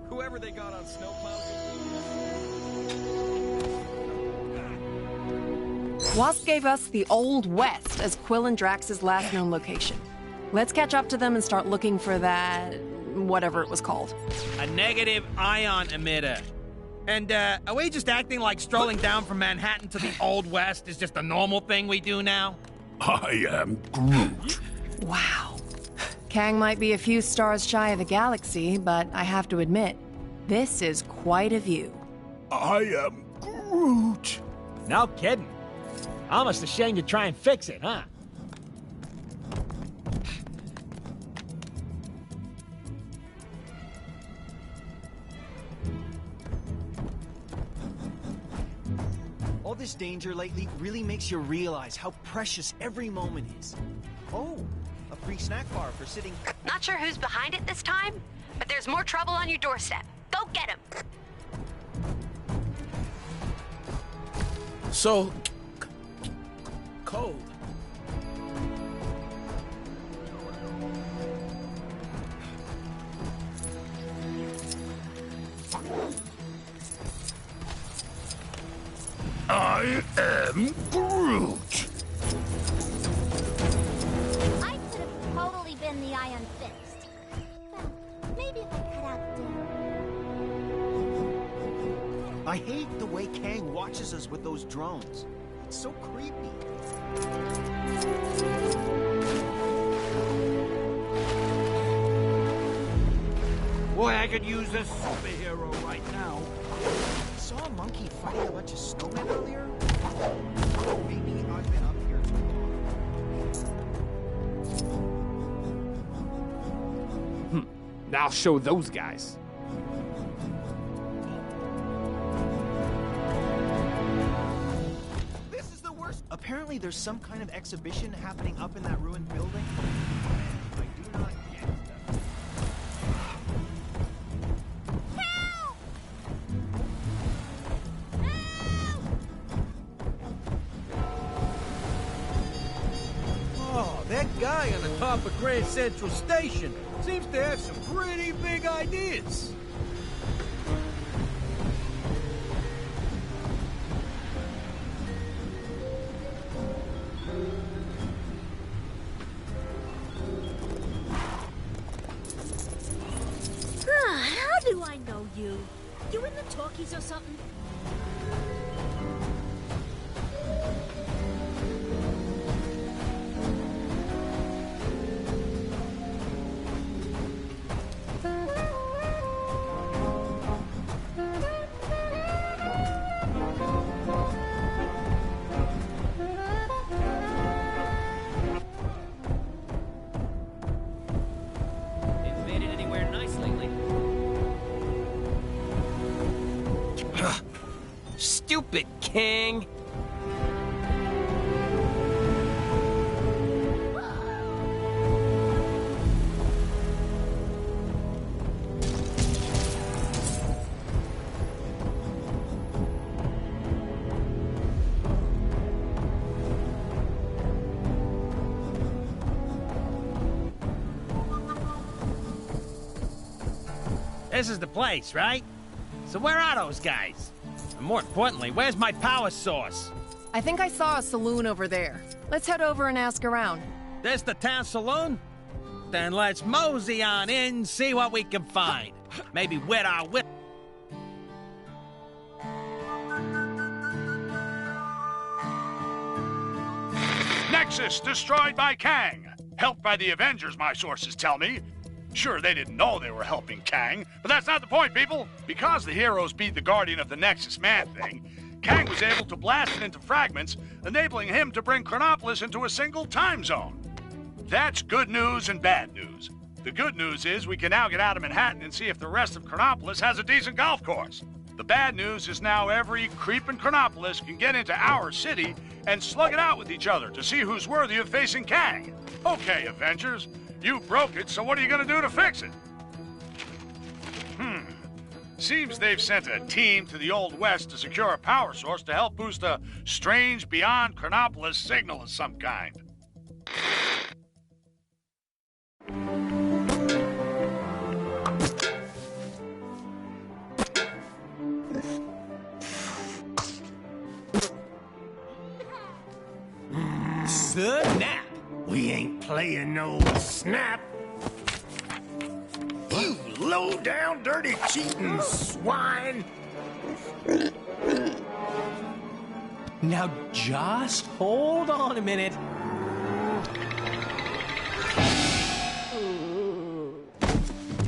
Whoever they got on Snowplow. Wasp gave us the Old West as Quill and Drax's last known location. Let's catch up to them and start looking for that... whatever it was called. A negative ion emitter. And, are we just acting like strolling down from Manhattan to the Old West is just a normal thing we do now? I am Groot. Wow. Kang might be a few stars shy of the galaxy, but I have to admit, this is quite a view. I am Groot. No kidding. Almost ashamed to try and fix it, huh? All this danger lately really makes you realize how precious every moment is. Oh, a free snack bar for sitting... Not sure who's behind it this time, but there's more trouble on your doorstep. Go get him! So... cold. I am Groot. I could have totally been the Iron Fist. Well, maybe if I cut out the... I hate the way Kang watches us with those drones. It's so creepy. Boy, I could use a superhero right now. I saw a monkey fighting a bunch of snowmen earlier. Maybe I've been up here too long. Now I'll show those guys. This is the worst. Apparently there's some kind of exhibition happening up in that ruined building. I do not get that. Oh, that guy on the top of Grand Central Station seems to have some pretty big ideas. How do I know you? You in the talkies or something? Stupid King. This is the place, right? So where are those guys? And more importantly, where's my power source? I think I saw a saloon over there. Let's head over and ask around. This the town saloon? Then let's mosey on in and see what we can find. Maybe wet our whip. Next Nexus destroyed by Kang. Helped by the Avengers, my sources tell me. Sure, they didn't know they were helping Kang, but that's not the point, people. Because the heroes beat the Guardian of the Nexus Man-Thing, Kang was able to blast it into fragments, enabling him to bring Chronopolis into a single time zone. That's good news and bad news. The good news is we can now get out of Manhattan and see if the rest of Chronopolis has a decent golf course. The bad news is now every creep in Chronopolis can get into our city and slug it out with each other to see who's worthy of facing Kang. Okay, Avengers, you broke it, so what are you gonna do to fix it? Seems they've sent a team to the Old West to secure a power source to help boost a strange beyond Chronopolis signal of some kind. Snap! We ain't playing no snap. You low-down, dirty, cheating swine! Now just hold on a minute.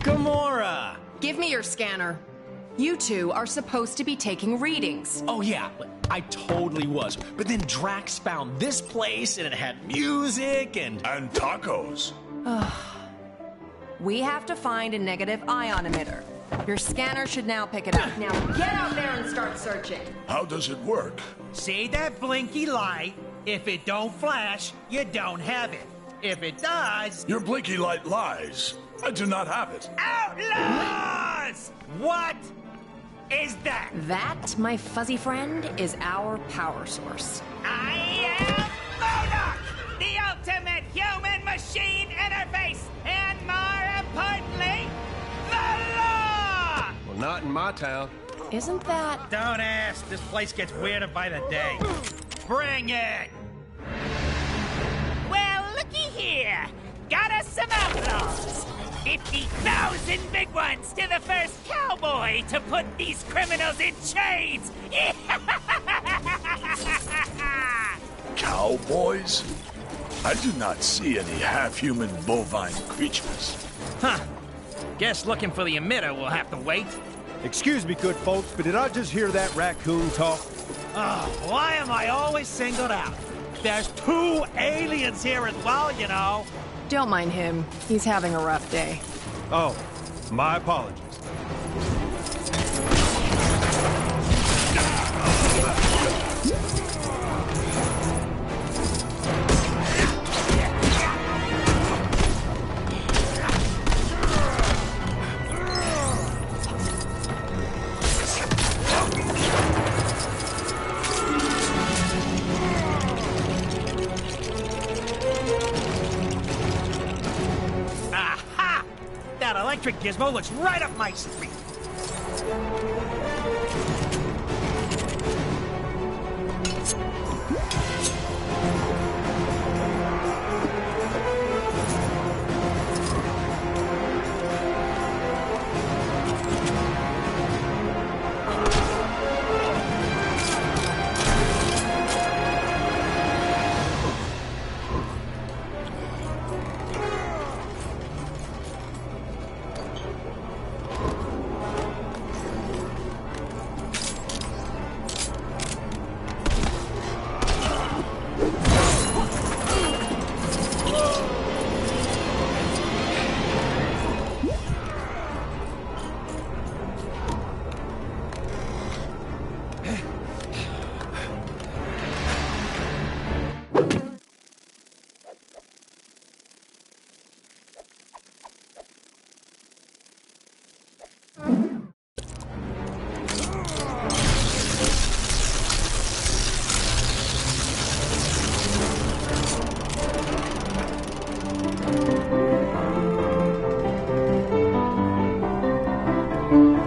Gamora! Give me your scanner. You two are supposed to be taking readings. Oh yeah, I totally was. But then Drax found this place and it had music and tacos. We have to find a negative ion emitter. Your scanner should now pick it up. Now get out there and start searching. How does it work? See that blinky light? If it don't flash, you don't have it. If it does... Your blinky light lies. I do not have it. Outlaws! What is that? That, my fuzzy friend, is our power source. I am MODOK, the ultimate human-machine interface, and more importantly, the law! Well, not in my town. Isn't that... Don't ask. This place gets weirder by the day. Bring it! Well, looky here. Got us some outlaws. 50,000 big ones to the first cowboy to put these criminals in chains. Cowboys? I do not see any half-human bovine creatures. Huh. Guess looking for the emitter will have to wait. Excuse me, good folks, but did I just hear that raccoon talk? Oh, why am I always singled out? There's 2 aliens here as well, you know. Don't mind him. He's having a rough day. Oh, my apologies. Electric gizmo looks right up my street.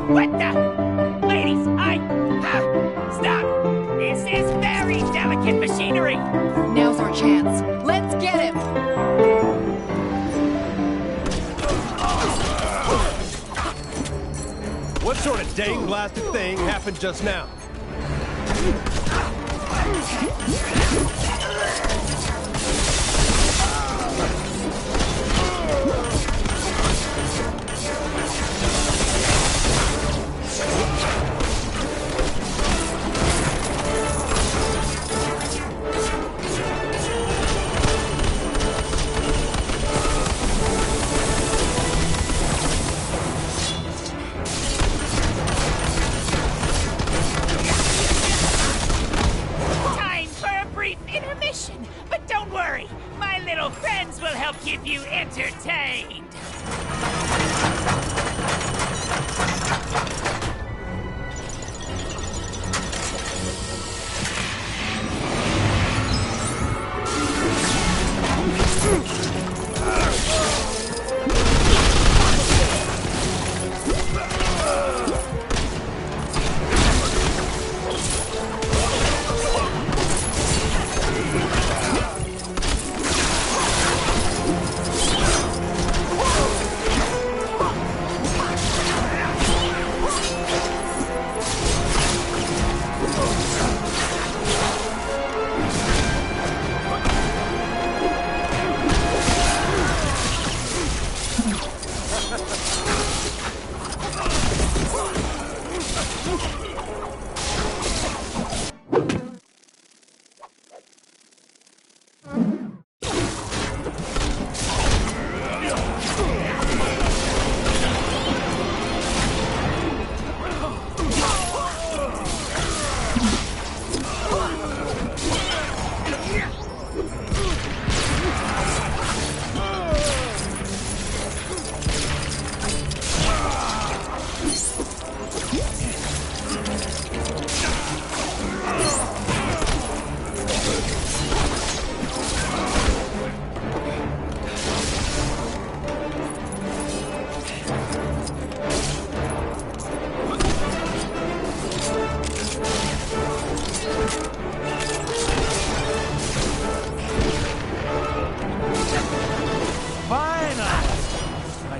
What the? Ladies, stop! This is very delicate machinery! Now's our chance. Let's get him! What sort of dang blasted thing happened just now? little friends will help keep you entertained.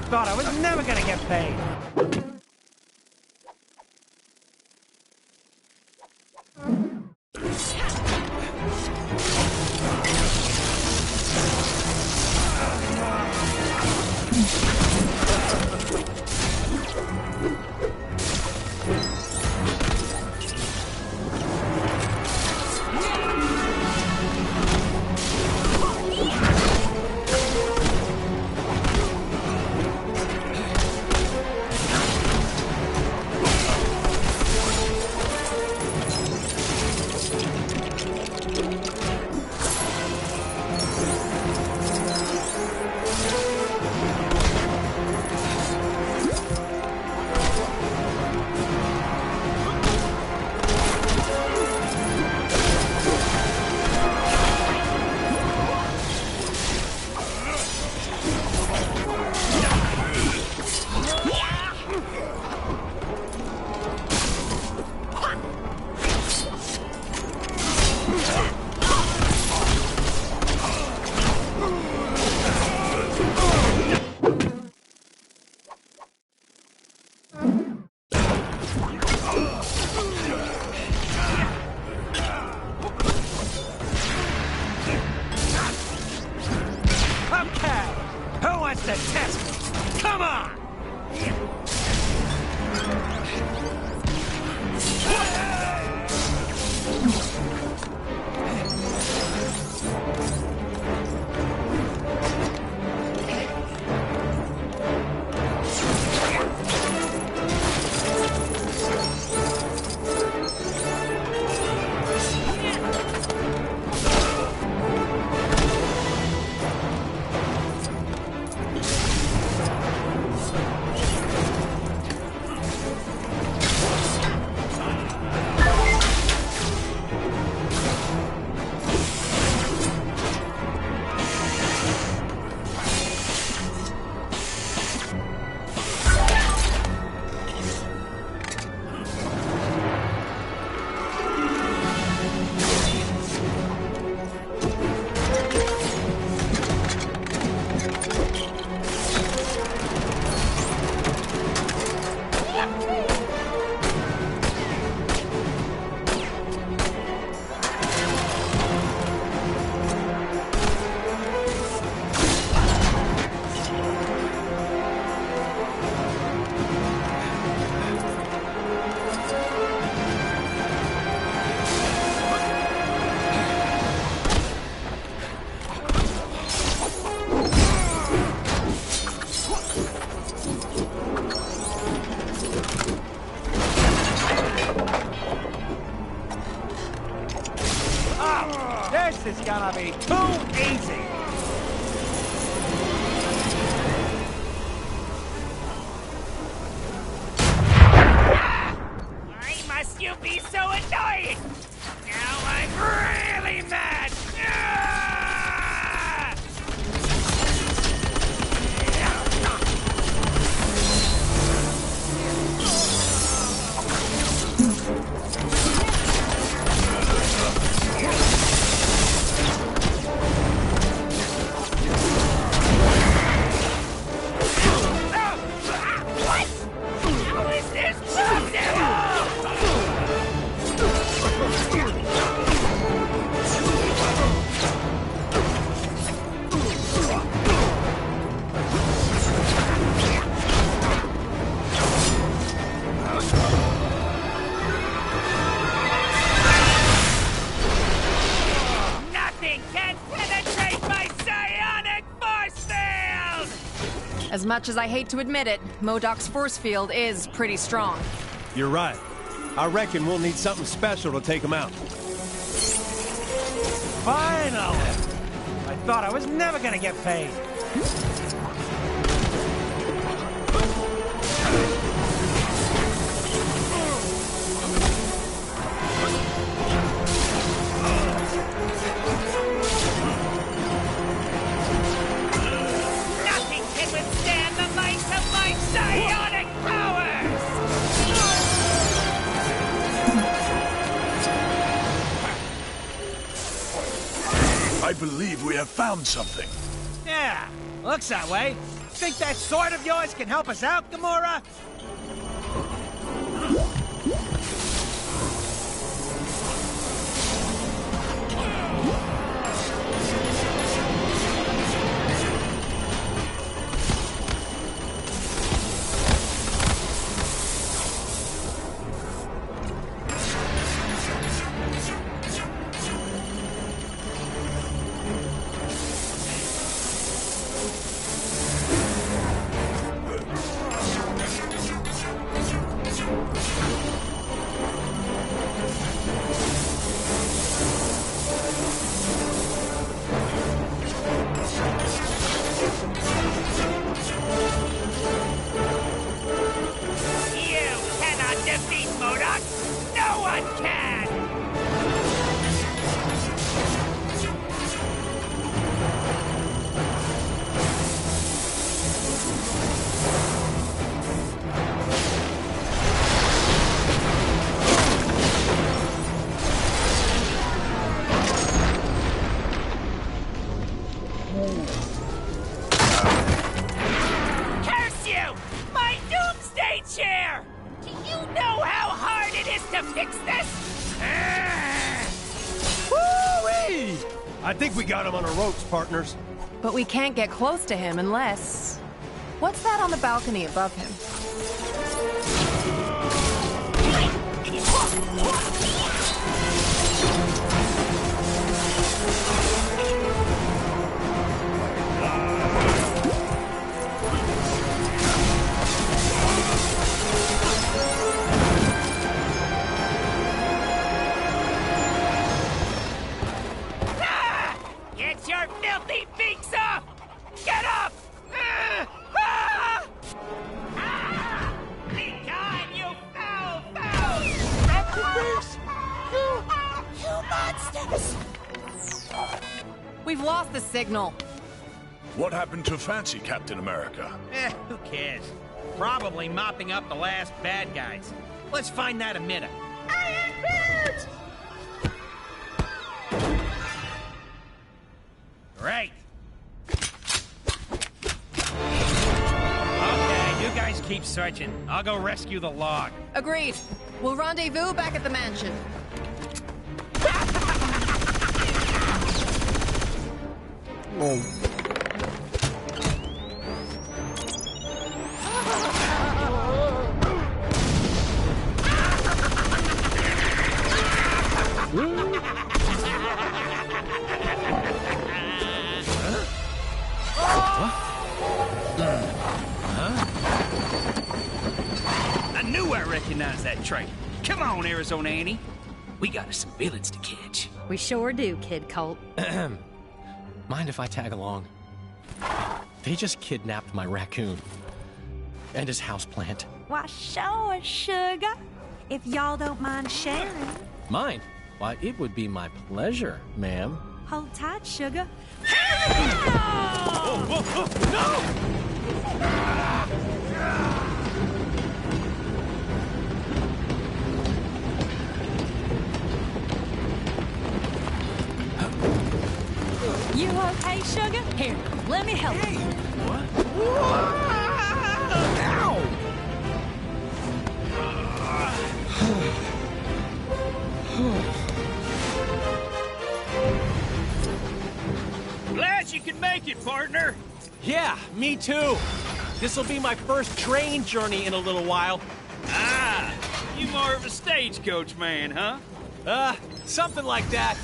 Thought I was never gonna get paid. The test! Come on! This is gonna be too easy! As much as I hate to admit it, MODOK's force field is pretty strong. You're right. I reckon we'll need something special to take him out. Finally! I thought I was never gonna get paid. Nothing can withstand the might of my psionic powers! I believe we have found something. Yeah, looks that way. Think that sword of yours can help us out, Gamora? You cannot defeat MODOK! No one can! Curse you! My doomsday chair! Do you know how hard it is to fix this? Woo-wee! I think we got him on the ropes, partners. But we can't get close to him unless... What's that on the balcony above him? Get your filthy beaks off! Get up! Be gone, you foul, foul! You monsters! We've lost the signal. What happened to Fancy Captain America? Who cares? Probably mopping up the last bad guys. Let's find that emitter. Great. Okay, you guys keep searching. I'll go rescue the log. Agreed. We'll rendezvous back at the mansion. I knew I recognized that trait. Come on, Arizona Annie. We got us some villains to catch. We sure do, Kid Colt. Mind if I tag along? They just kidnapped my raccoon. And his houseplant. Why, sure, sugar. If y'all don't mind sharing. Mine? Why, it would be my pleasure, ma'am. Hold tight, sugar. You okay, sugar? Here, let me help you. Glad you can make it, partner. Yeah, me too. This'll be my first train journey in a little while. Ah, you more of a stagecoach man, huh? Something like that.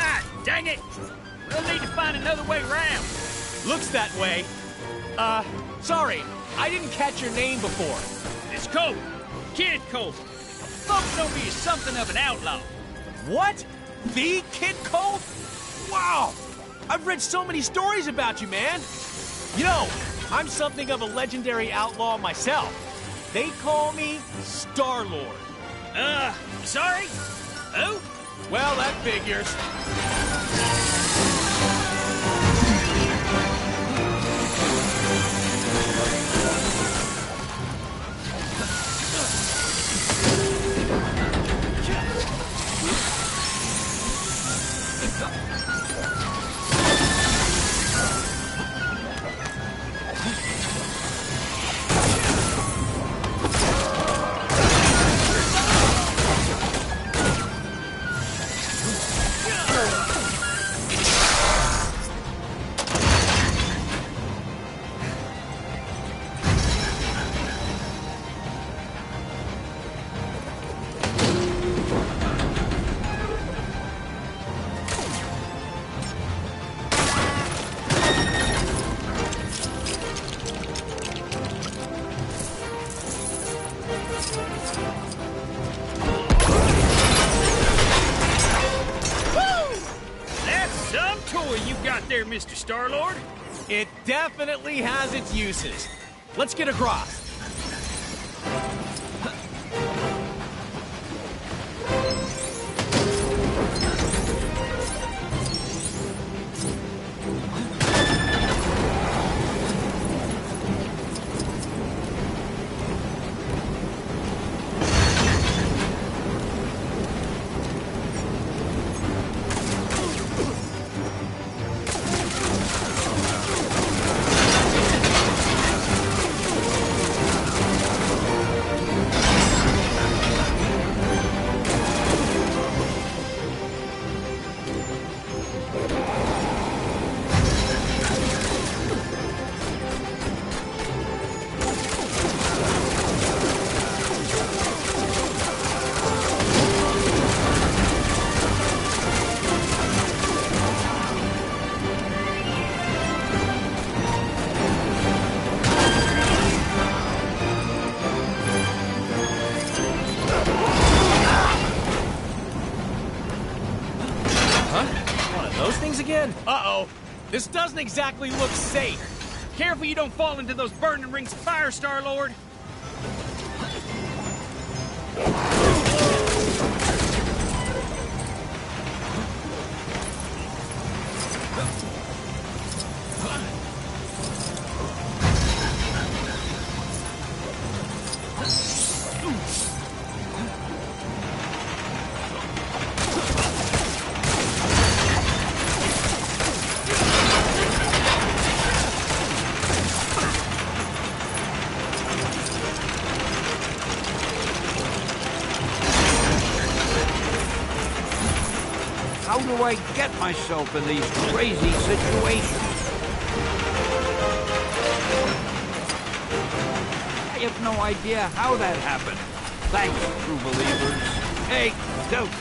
Ah, dang it! We'll need to find another way around. Looks that way. Sorry, I didn't catch your name before. It's Colt. Kid Colt. Folks know me as something of an outlaw. What? The Kid Colt? Wow! I've read so many stories about you, man. You know, I'm something of a legendary outlaw myself. They call me Star-Lord. Sorry? Who? Well, that figures. There, Mr. Star-Lord. It definitely has its uses. Let's get across. Again? Uh-oh. This doesn't exactly look safe. Careful you don't fall into those burning rings of fire, Star-Lord. How do I get myself in these crazy situations? I have no idea how that happened. Thanks, true believers. Excelsior!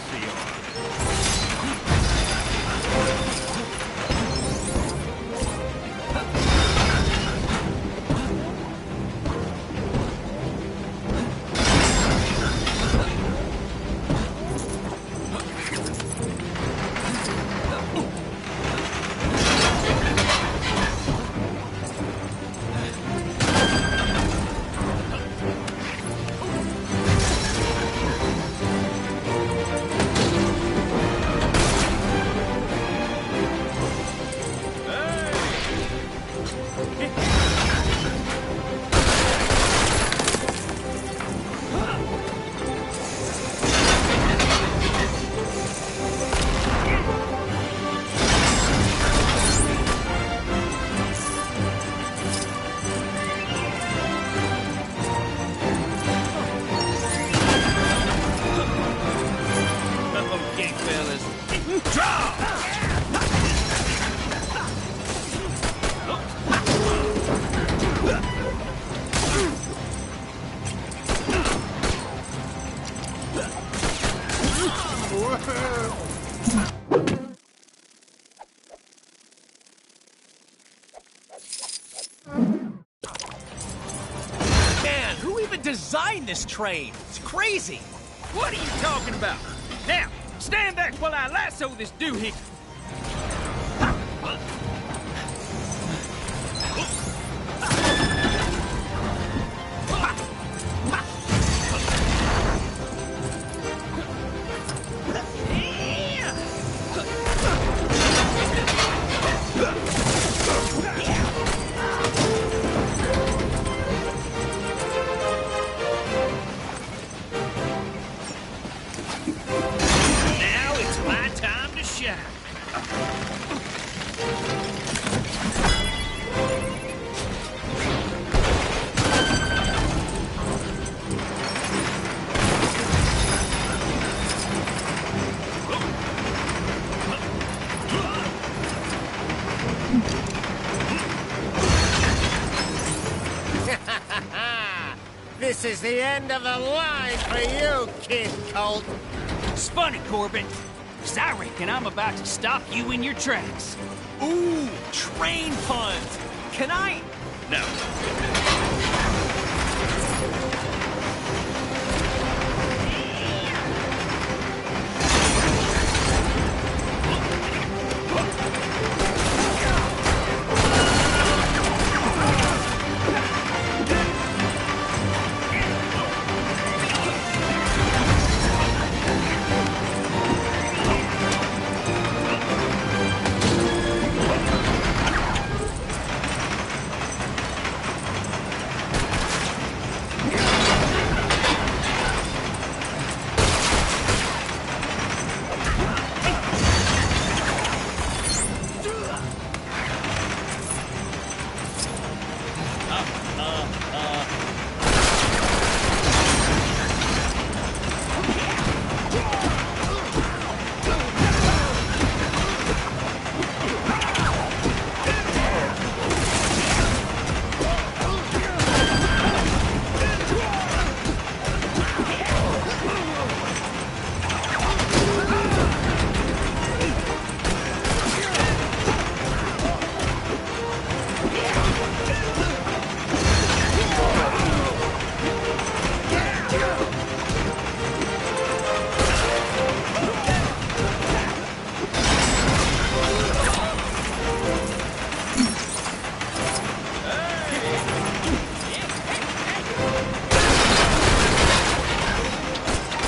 this train. It's crazy. What are you talking about? Now, stand back while I lasso this doohickey. Now it's my time to shine. This is the end of the line for you, Kid Colt. It's funny, Corbin, 'cause I reckon I'm about to stop you in your tracks. Ooh, train puns. Can I? No.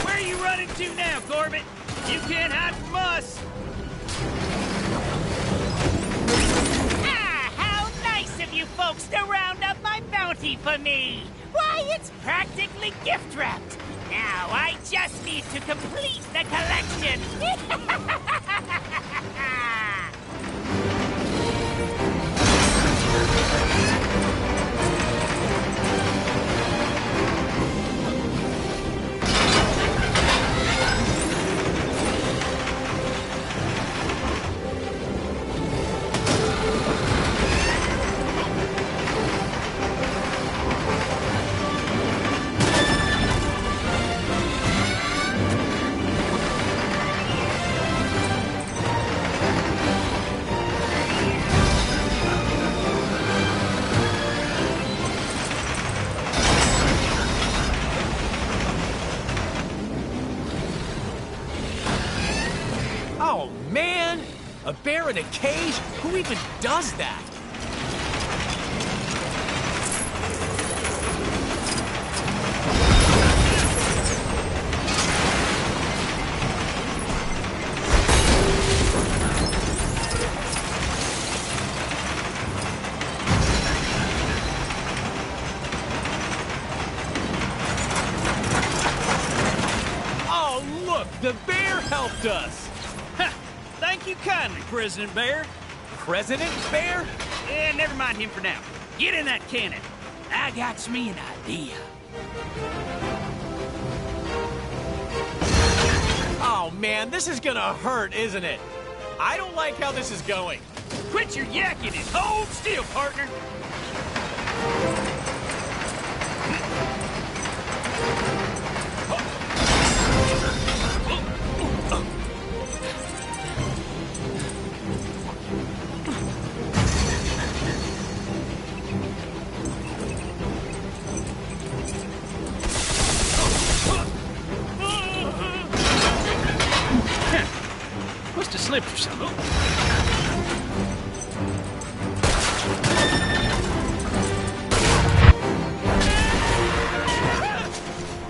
Where are you running to now, Corbin? You can't hide from us. Ah, how nice of you folks to round up my bounty for me. Why, it's practically gift wrapped. Now I just need to complete the collection. Oh, man! A bear in a cage? Who even does that? Oh, look! The bear helped us! Thank you kindly, President Bear. President Bear? Yeah, never mind him for now. Get in that cannon. I got me an idea. Oh, man, this is gonna hurt, isn't it? I don't like how this is going. Quit your yakking and hold still, partner. Must have slipped or something.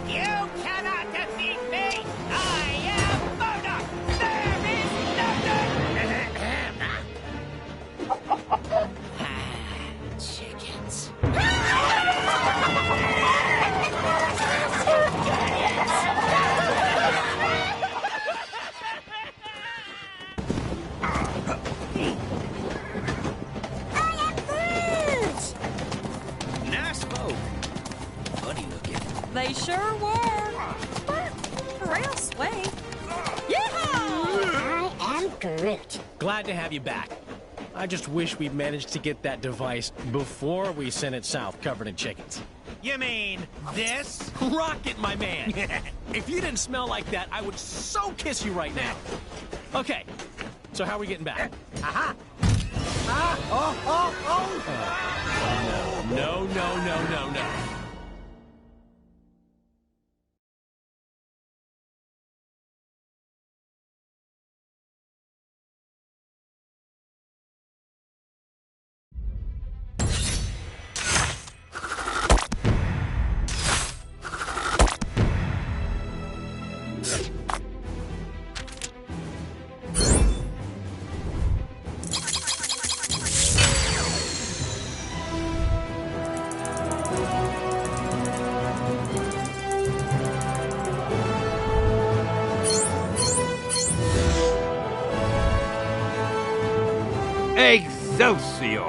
You cannot defeat me! I am murder! There is nothing! Chickens. Nice folk. Funny looking. They sure were. Real sweet. Yeehaw! I am Groot. Glad to have you back. I just wish we'd managed to get that device before we sent it south covered in chickens. You mean this? Rocket, my man. If you didn't smell like that, I would so kiss you right now. Okay, so how are we getting back? Aha! No. Excelsior!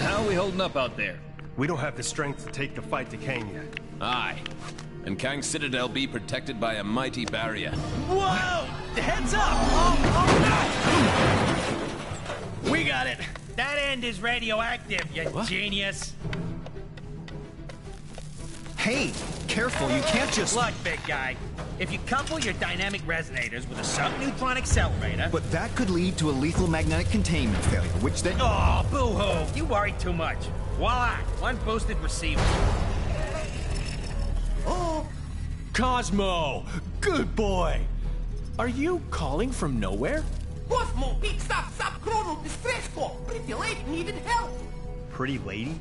How are we holding up out there? We don't have the strength to take the fight to Kang yet. Aye. And Kang's Citadel be protected by a mighty barrier. Whoa! Heads up! Oh. We got it. That end is radioactive, you genius. Hey, careful, you can't just... Look, big guy. If you couple your dynamic resonators with a subneutron accelerator... But that could lead to a lethal magnetic containment failure, which then... Oh, boo-hoo! You worry too much. Voila! One boosted receiver. Oh! Cosmo! Good boy! Are you calling from nowhere? Cosmo picks up subchronal distress call. Pretty lady needed help. Pretty lady?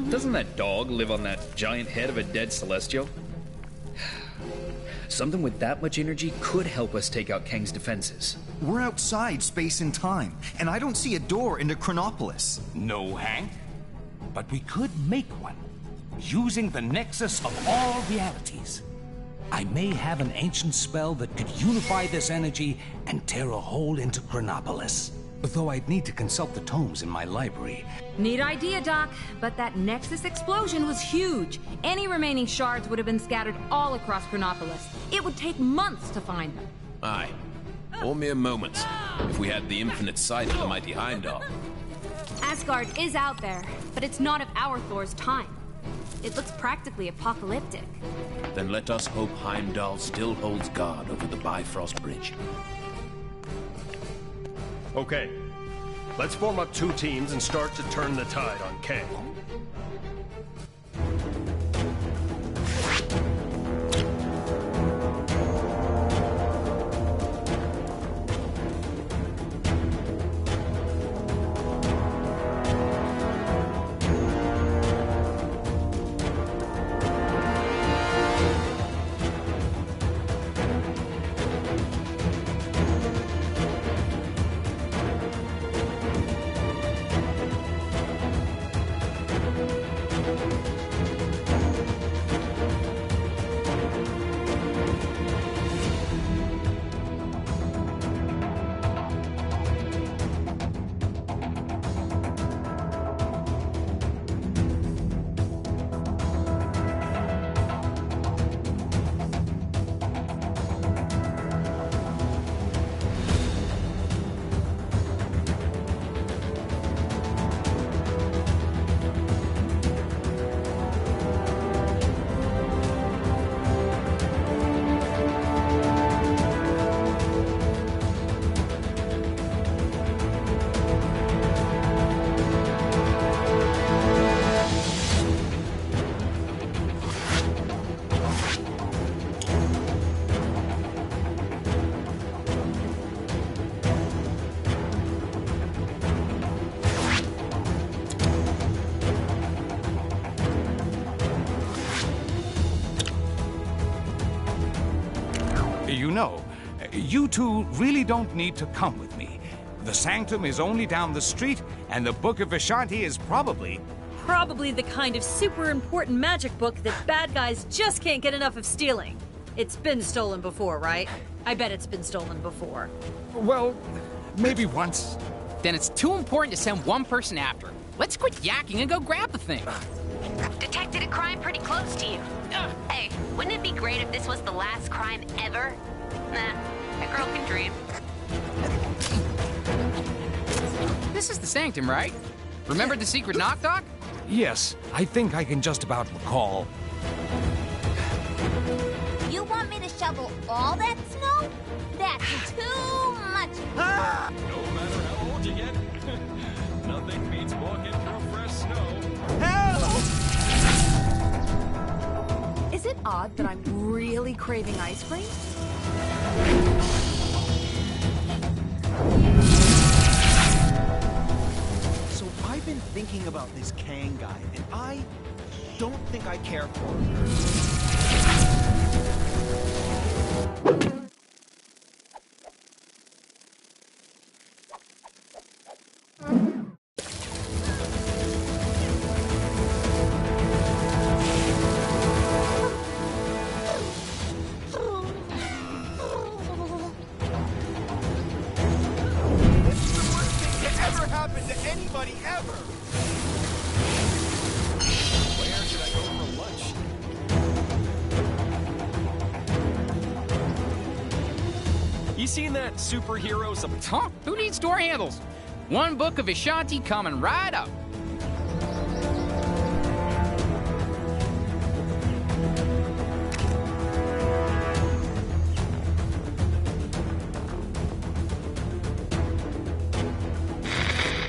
Doesn't that dog live on that giant head of a dead Celestial? Something with that much energy could help us take out Kang's defenses. We're outside space and time, and I don't see a door into Chronopolis. No, Hank. But we could make one, using the nexus of all realities. I may have an ancient spell that could unify this energy and tear a hole into Chronopolis. Though I'd need to consult the tomes in my library. Neat idea, Doc, but that Nexus explosion was huge. Any remaining shards would have been scattered all across Chronopolis. It would take months to find them. Aye. Or mere moments, if we had the infinite sight of the mighty Heimdall. Asgard is out there, but it's not of our Thor's time. It looks practically apocalyptic. Then let us hope Heimdall still holds guard over the Bifrost Bridge. Okay. Let's form up 2 teams and start to turn the tide on Kang. you two really don't need to come with me. The Sanctum is only down the street, and the Book of Vishanti is probably... Probably the kind of super important magic book that bad guys just can't get enough of stealing. It's been stolen before, right? I bet it's been stolen before. Well, maybe once. Then it's too important to send one person after it. Let's quit yakking and go grab the thing. Detected a crime pretty close to you. Hey, wouldn't it be great if this was the last crime ever? Nah, a girl can dream. This is the Sanctum, right? Remember the secret knock, Doc? Yes, I think I can just about recall. You want me to shovel all that snow? That's too much. No matter how old you get, nothing beats walking through fresh snow. Is it odd that I'm really craving ice cream? So I've been thinking about this Kang guy, and I don't think I care for him. You seen that superheroes? Huh? Who needs door handles? One book of Vishanti coming right up.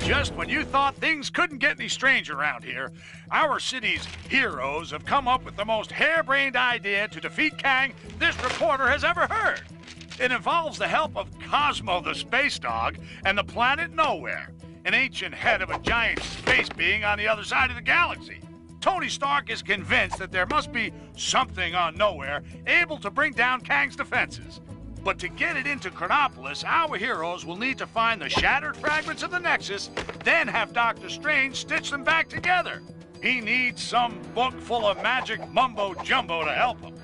Just when you thought things couldn't get any strange around here, our city's heroes have come up with the most harebrained idea to defeat Kang this reporter has ever heard. It involves the help of Cosmo the space dog and the planet Nowhere, an ancient head of a giant space being on the other side of the galaxy. Tony Stark is convinced that there must be something on Nowhere able to bring down Kang's defenses. But to get it into Chronopolis, our heroes will need to find the shattered fragments of the Nexus, then have Doctor Strange stitch them back together. He needs some book full of magic mumbo-jumbo to help him.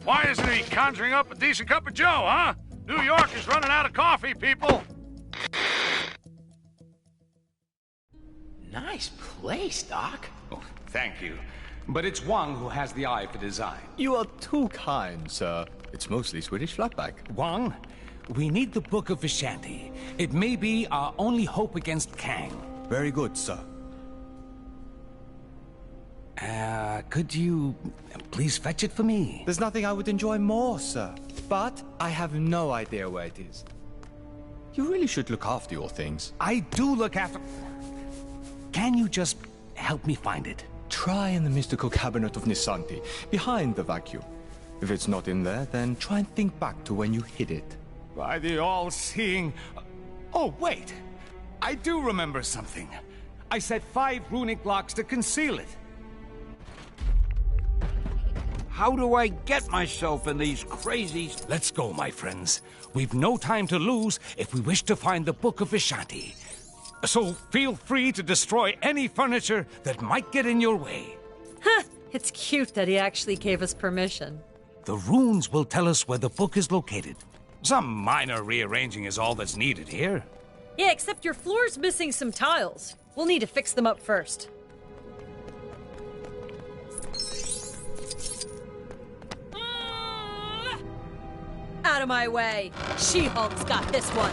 Why isn't he conjuring up a decent cup of joe, huh? New York is running out of coffee, people. Nice place, Doc. Oh, thank you. But it's Wang who has the eye for design. You are too kind, sir. It's mostly Swedish flatback. Wang, we need the Book of Vishanti. It may be our only hope against Kang. Very good, sir. Could you please fetch it for me? There's nothing I would enjoy more, sir. But I have no idea where it is. You really should look after your things. I do look after... Can you just help me find it? Try in the mystical cabinet of Nisanti, behind the vacuum. If it's not in there, then try and think back to when you hid it. By the all-seeing... Oh, wait! I do remember something. I set 5 runic locks to conceal it. How do I get myself in these crazy... Let's go, my friends. We've no time to lose if we wish to find the Book of Vishanti. So feel free to destroy any furniture that might get in your way. Huh, it's cute that he actually gave us permission. The runes will tell us where the book is located. Some minor rearranging is all that's needed here. Yeah, except your floor's missing some tiles. We'll need to fix them up first. Out of my way! She-Hulk's got this one!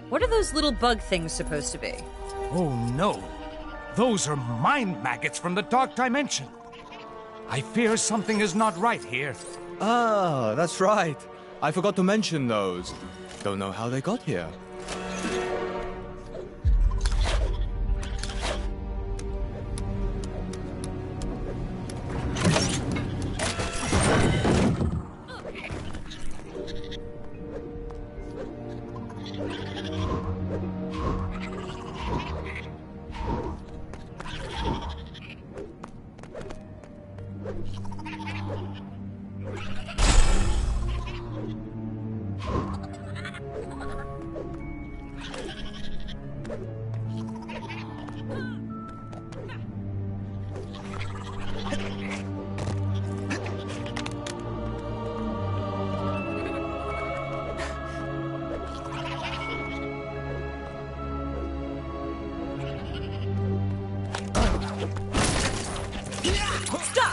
What are those little bug things supposed to be? Oh no! Those are mind maggots from the Dark Dimension! I fear something is not right here. Ah, that's right. I forgot to mention those. Don't know how they got here. Stop!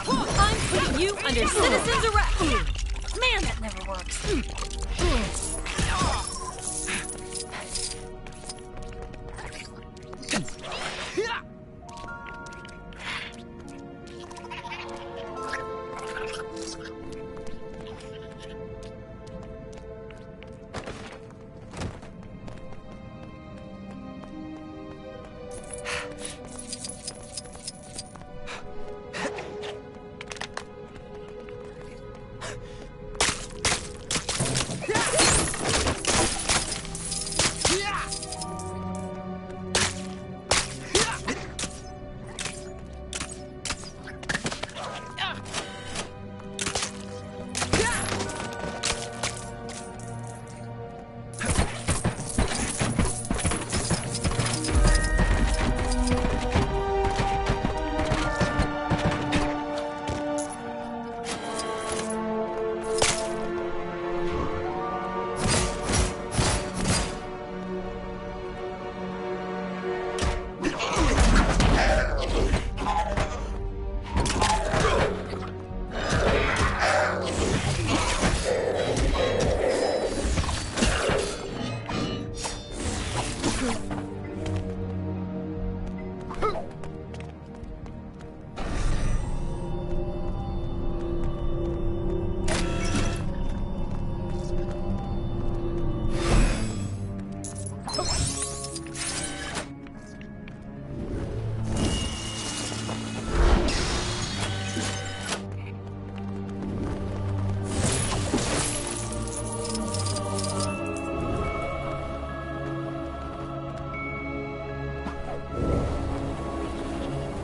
I'm putting you under citizen's arrest! Man, that never works.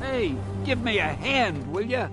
Hey, give me a hand, will ya?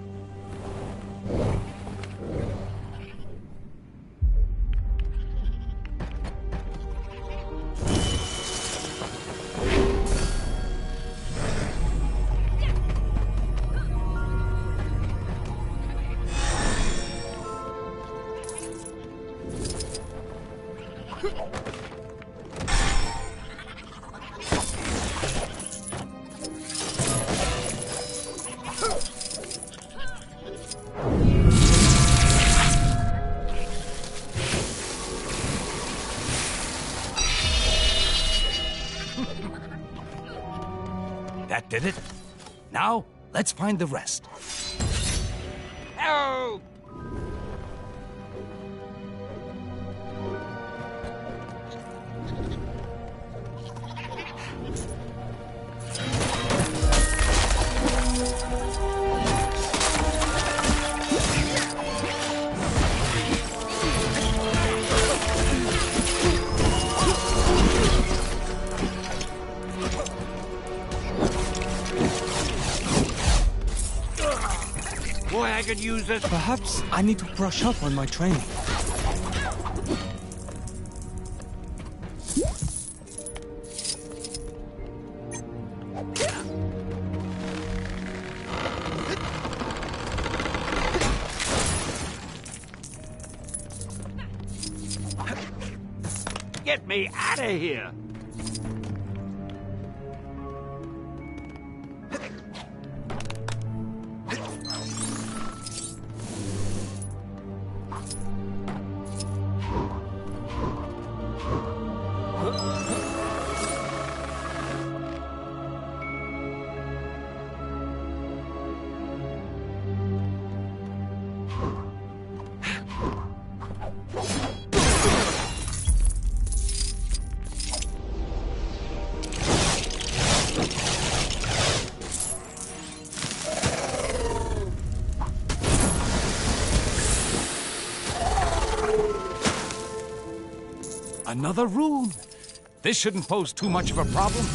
That did it. Now, let's find the rest. Help! Boy, I could use this. Perhaps I need to brush up on my training. Get me out of here! Another rune. This shouldn't pose too much of a problem.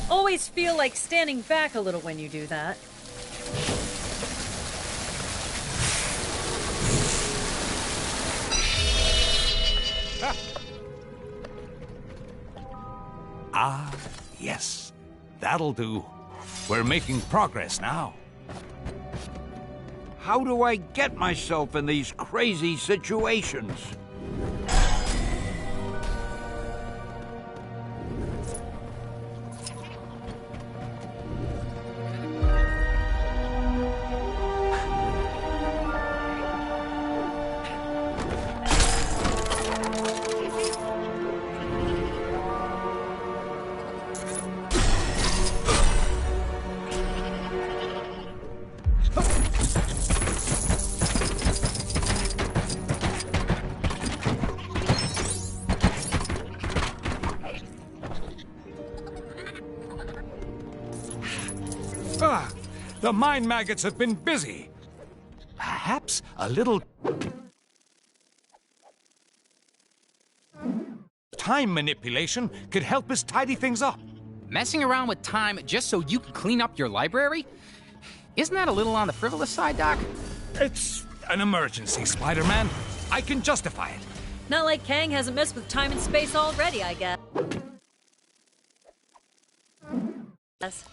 Always feel like standing back a little when you do that. That'll do. We're making progress now. How do I get myself in these crazy situations? The mine maggots have been busy. Perhaps a little time manipulation could help us tidy things up. Messing around with time just so you can clean up your library? Isn't that a little on the frivolous side, Doc? It's an emergency, Spider-Man. I can justify it. Not like Kang hasn't messed with time and space already, I guess. Yes.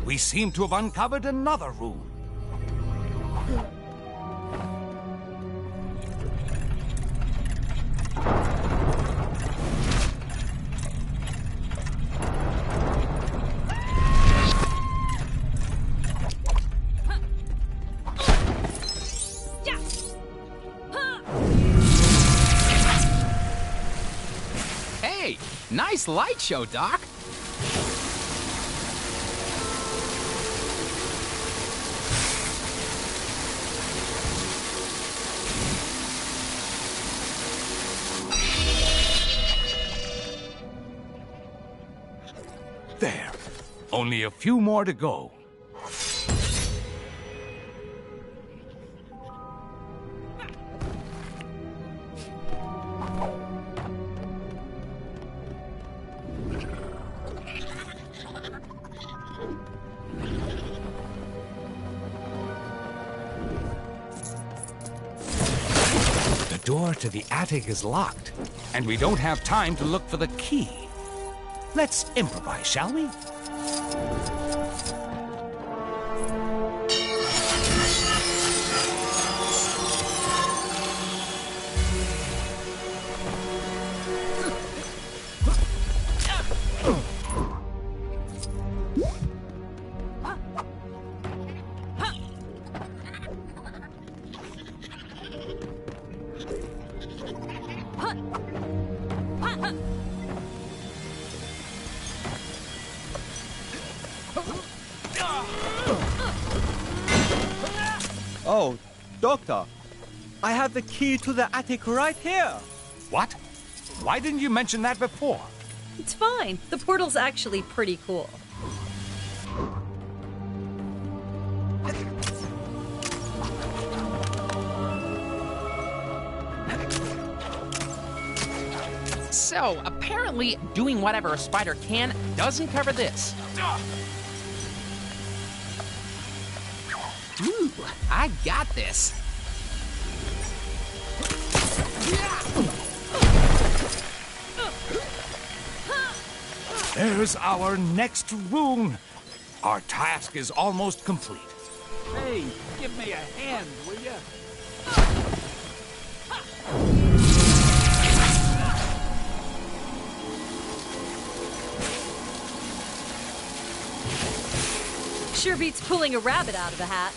We seem to have uncovered another room. Hey, nice light show, Doc. There. Only a few more to go. door to the attic is locked, and we don't have time to look for the key. Let's improvise, shall we? Oh, Doctor, I have the key to the attic right here. What? Why didn't you mention that before? It's fine. The portal's actually pretty cool. So, apparently, doing whatever a spider can doesn't cover this. Ooh, I got this. There's our next room. Our task is almost complete. Hey, give me a hand, will ya? Sure beats pulling a rabbit out of a hat.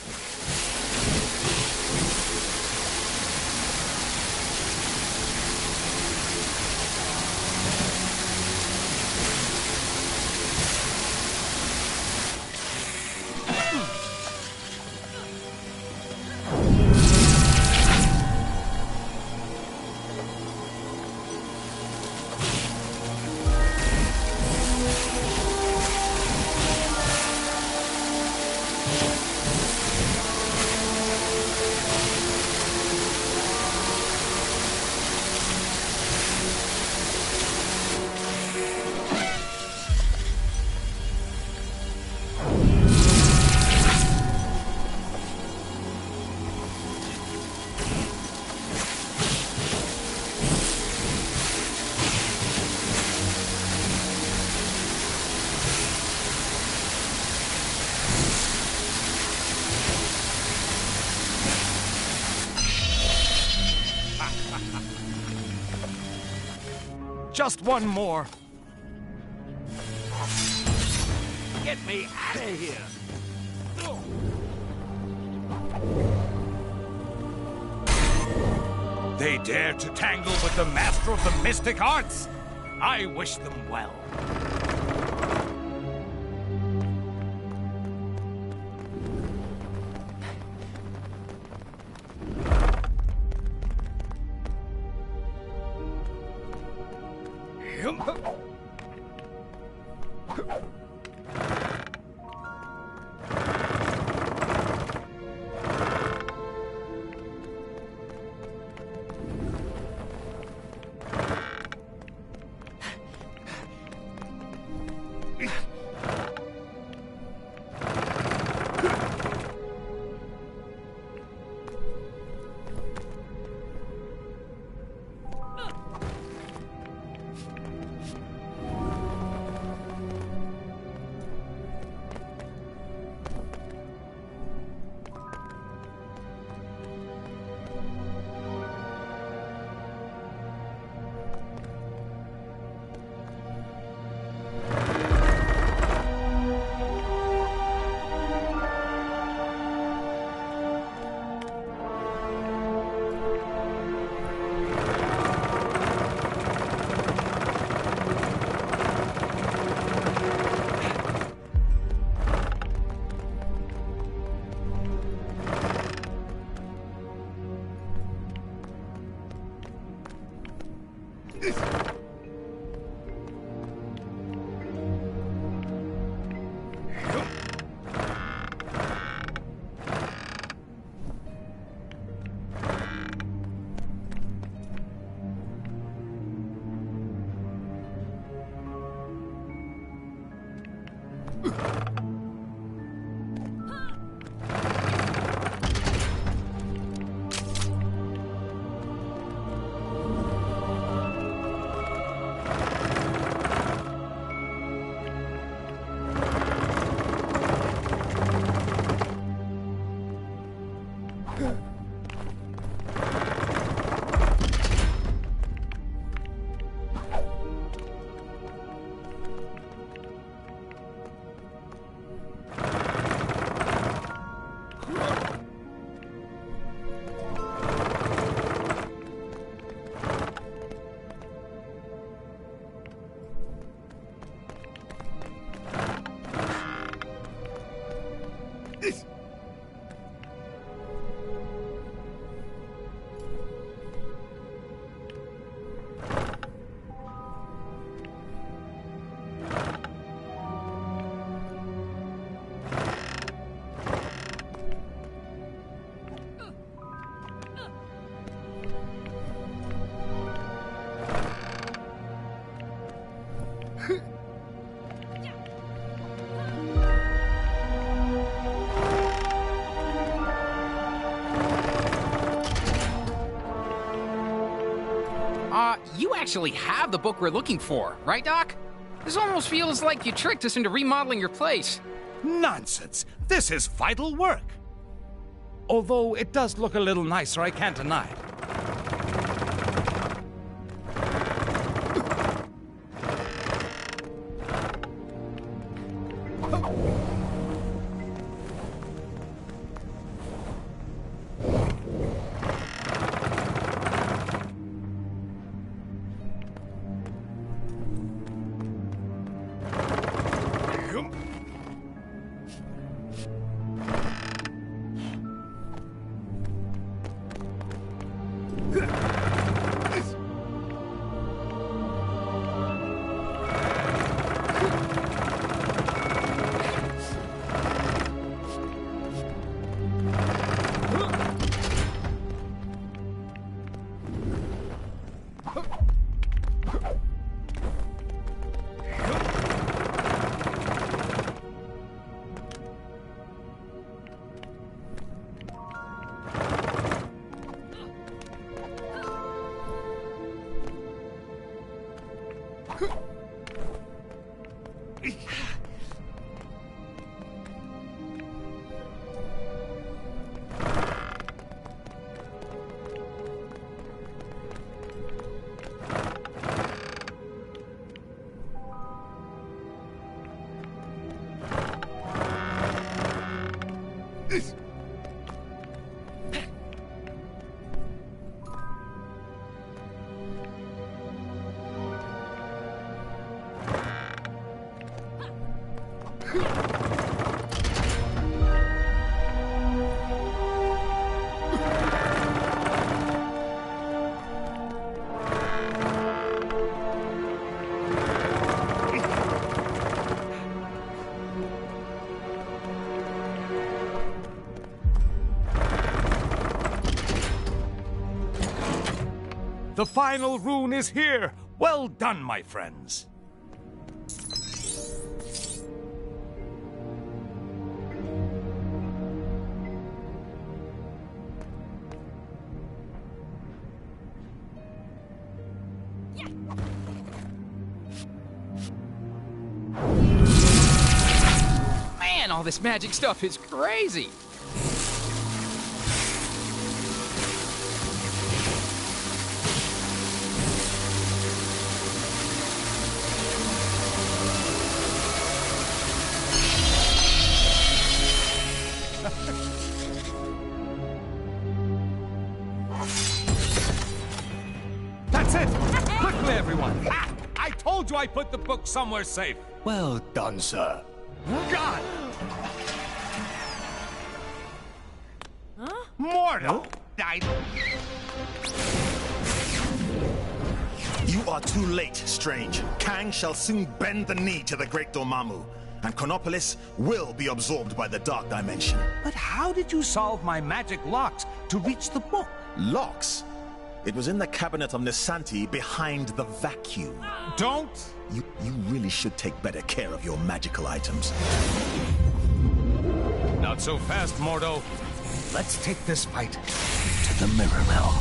Just one more. Get me out of here. They dare to tangle with the master of the mystic arts. I wish them well. actually have the book we're looking for, right, Doc? This almost feels like you tricked us into remodeling your place. Nonsense. This is vital work. Although it does look a little nicer, I can't deny it. The final rune is here! Well done, my friends! Man, all this magic stuff is crazy! That's it! Quickly, everyone! Ha! I told you I put the book somewhere safe! Well done, sir. God! Mortal! You are too late, Strange. Kang shall soon bend the knee to the Great Dormammu, and Chronopolis will be absorbed by the Dark Dimension. But how did you solve my magic locks to reach the book? Locks? It was in the cabinet of Nisanti behind the vacuum. Don't! You really should take better care of your magical items. Not so fast, Mordo. Let's take this fight to the Mirror Realm.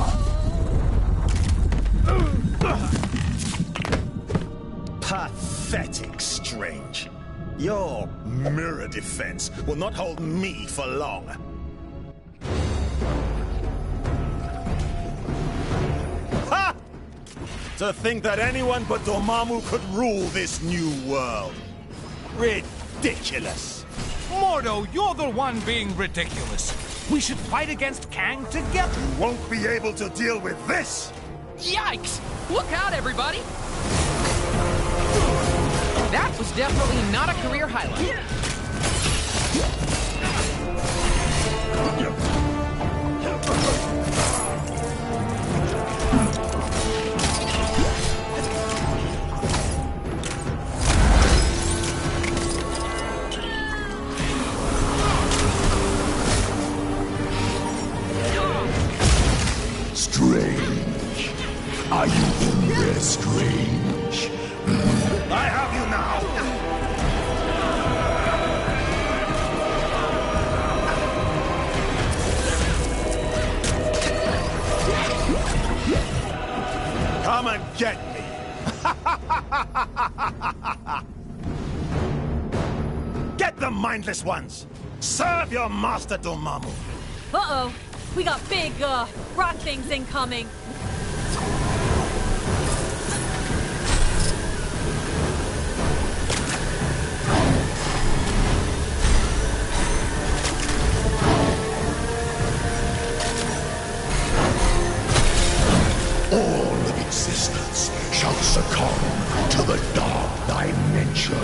Pathetic, Strange. Your mirror defense will not hold me for long. Ha! To think that anyone but Dormammu could rule this new world. Ridiculous. Mordo, you're the one being ridiculous. We should fight against Kang together. You won't be able to deal with this. Yikes! Look out, everybody! That was definitely not a career highlight. Strange. Are you in there, Strange? I have you now! Come and get me! Get them, mindless ones! Serve your master, Dormammu! Uh-oh. We got big, rock things incoming. All of existence shall succumb to the dark dimension.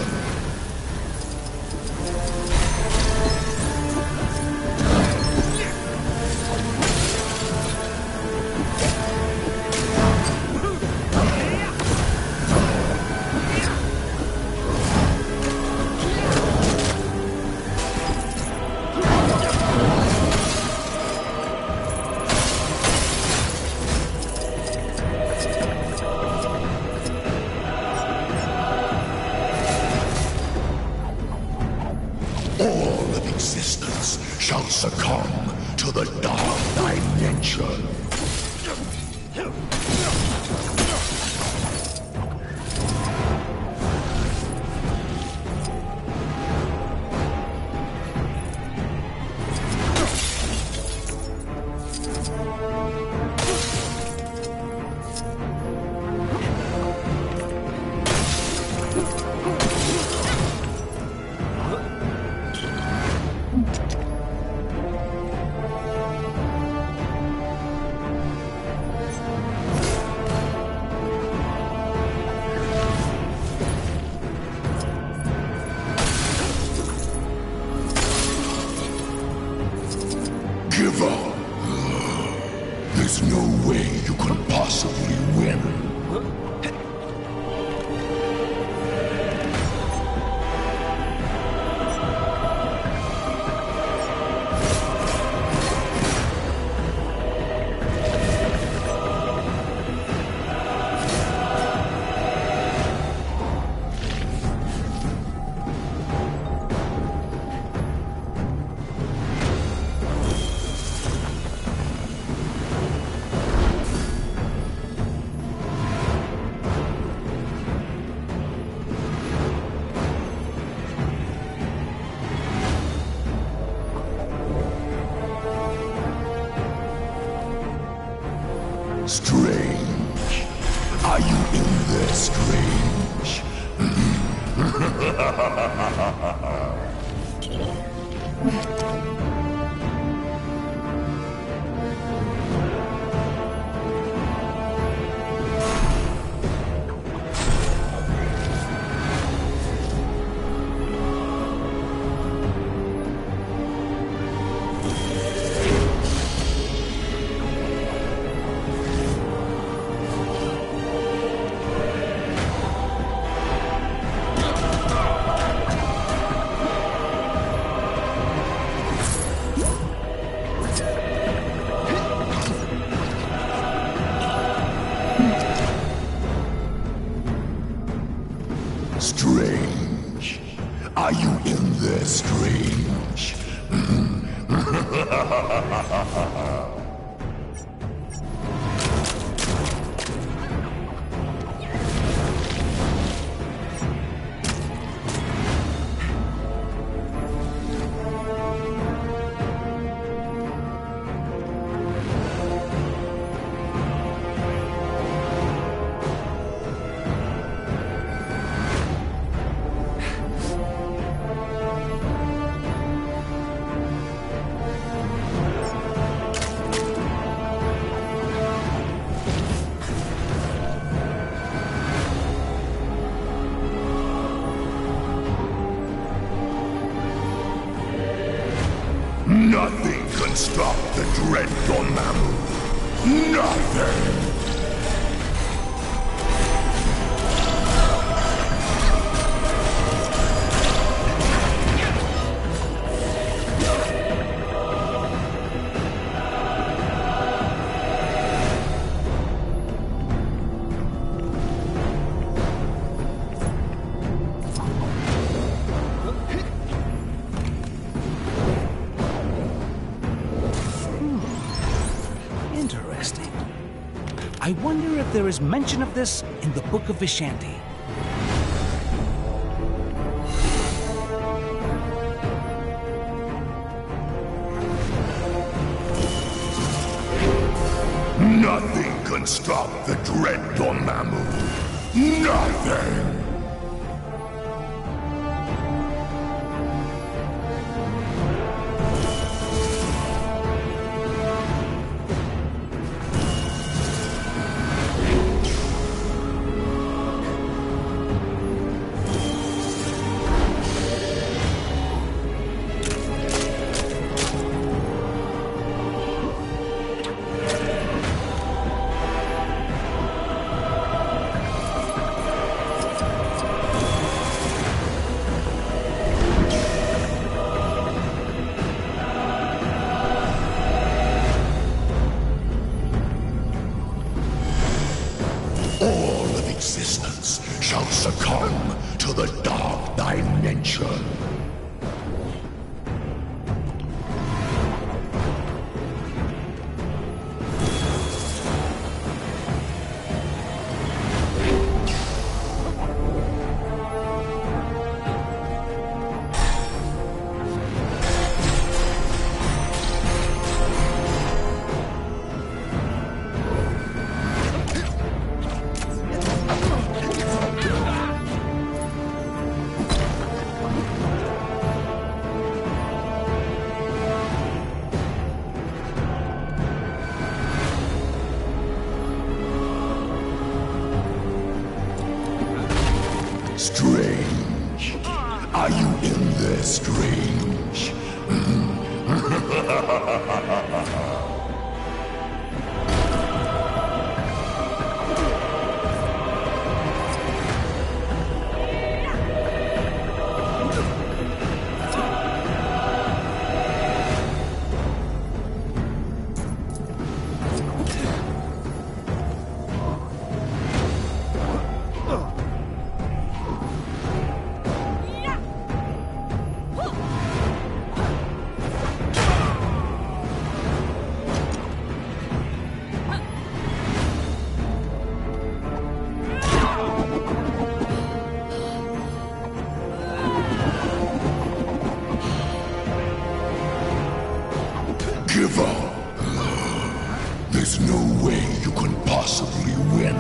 All of existence shall succumb to the dark dimension. Give up. There's no way you can possibly win. Strange. Are you in there, Strange? Strange. Are you in there, Strange? Nothing can stop the dread Dormammu. Nothing! Interesting. I wonder if there is mention of this in the Book of Vishanti. stop the dread Dormammu. Nothing! Existence shall succumb to the dark dimension. Strange. Are you in there, Strange? Give up. There's no way you can possibly win.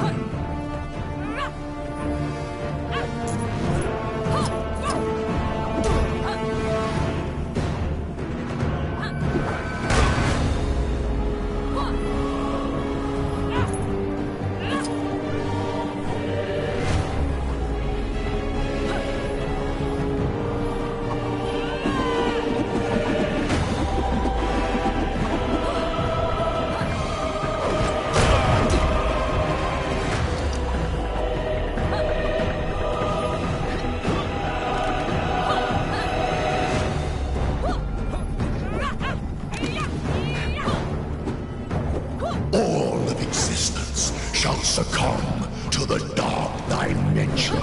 All of existence shall succumb to the dark dimension.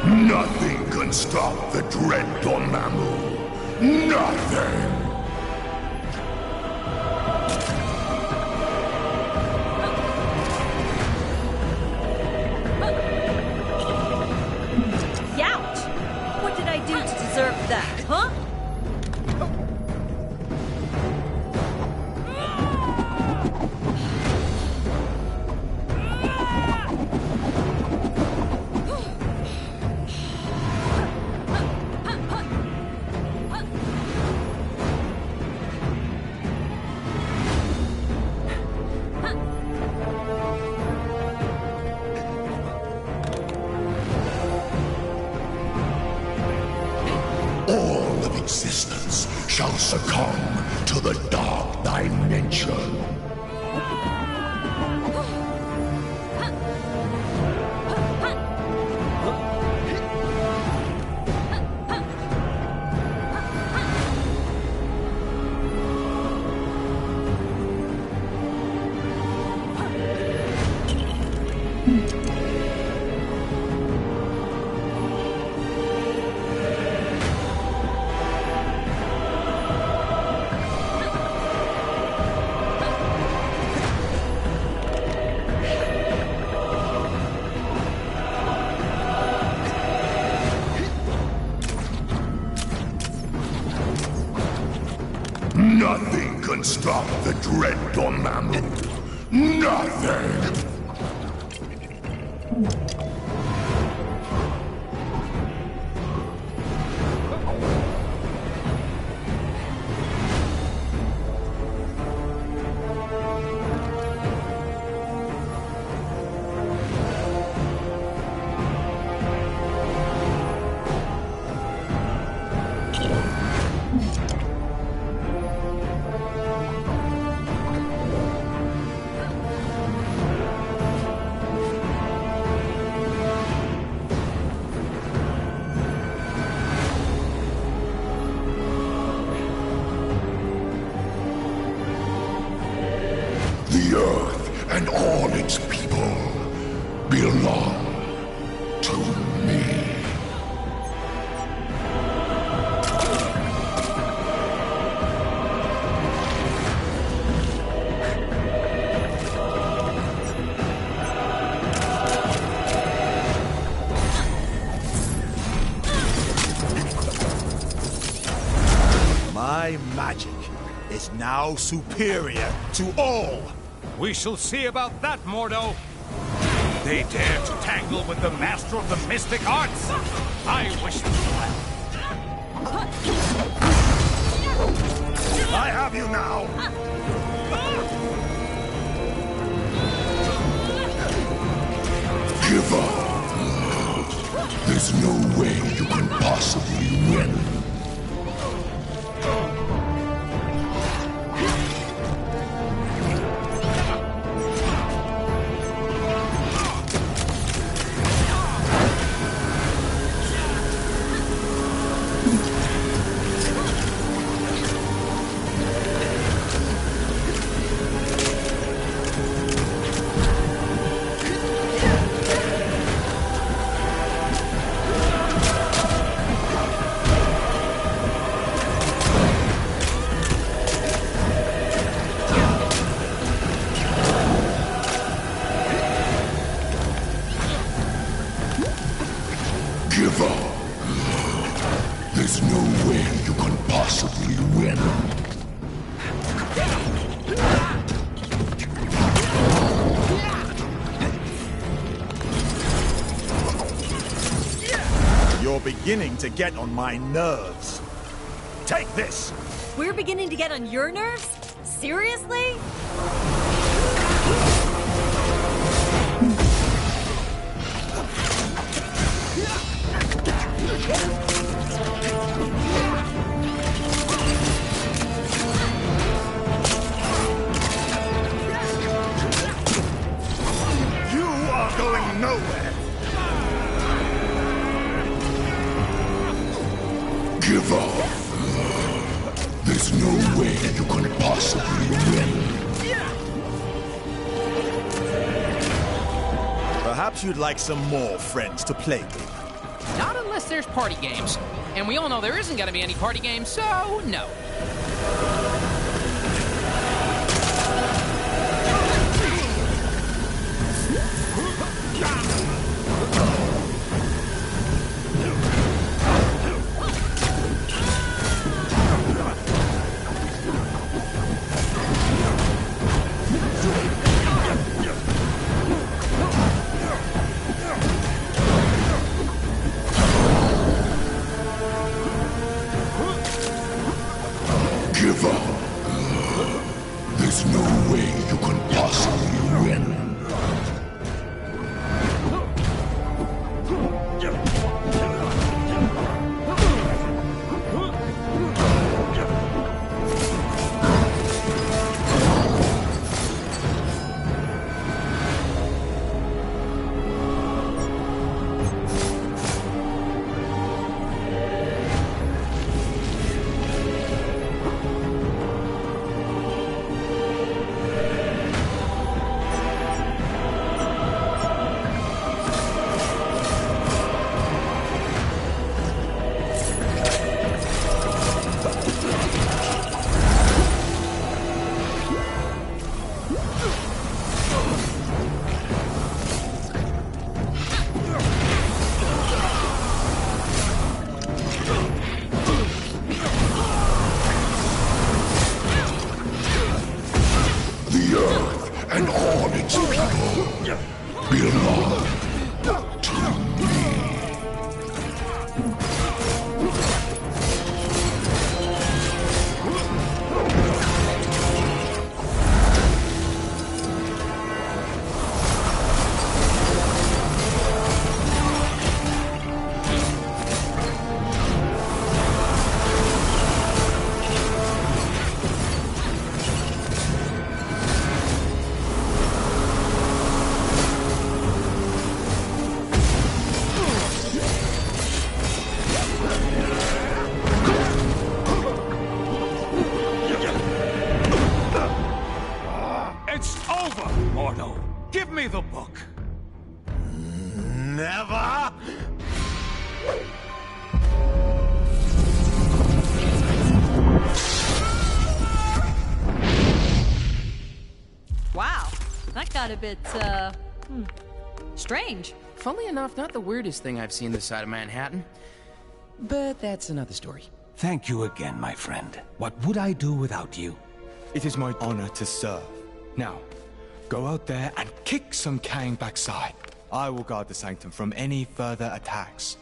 Nothing can stop the dread Dormammu. Nothing! Youch! What did I do to deserve that, huh? All of existence shall succumb to the dark dimension. Nothing can stop the dread Dormammu. Nothing! The Earth and all its people belong to me. My magic is now superior to all. We shall see about that, Mordo. They dare to tangle with the master of the mystic arts. I wish them well. I have you now. Give up. There's no way you can possibly win. Give up. There's no way you can possibly win. You're beginning to get on my nerves. Take this! We're beginning to get on your nerves? Seriously? You are going nowhere! Give up. There's no way you can possibly win. Perhaps you'd like some more friends to play with. Not unless there's party games. And we all know there isn't going to be any party games, so no. Give up. There's no way you can possibly win. got a bit, strange. Funnily enough, not the weirdest thing I've seen this side of Manhattan. But that's another story. Thank you again, my friend. What would I do without you? It is my honor to serve. Now, go out there and kick some Kang backside. I will guard the sanctum from any further attacks.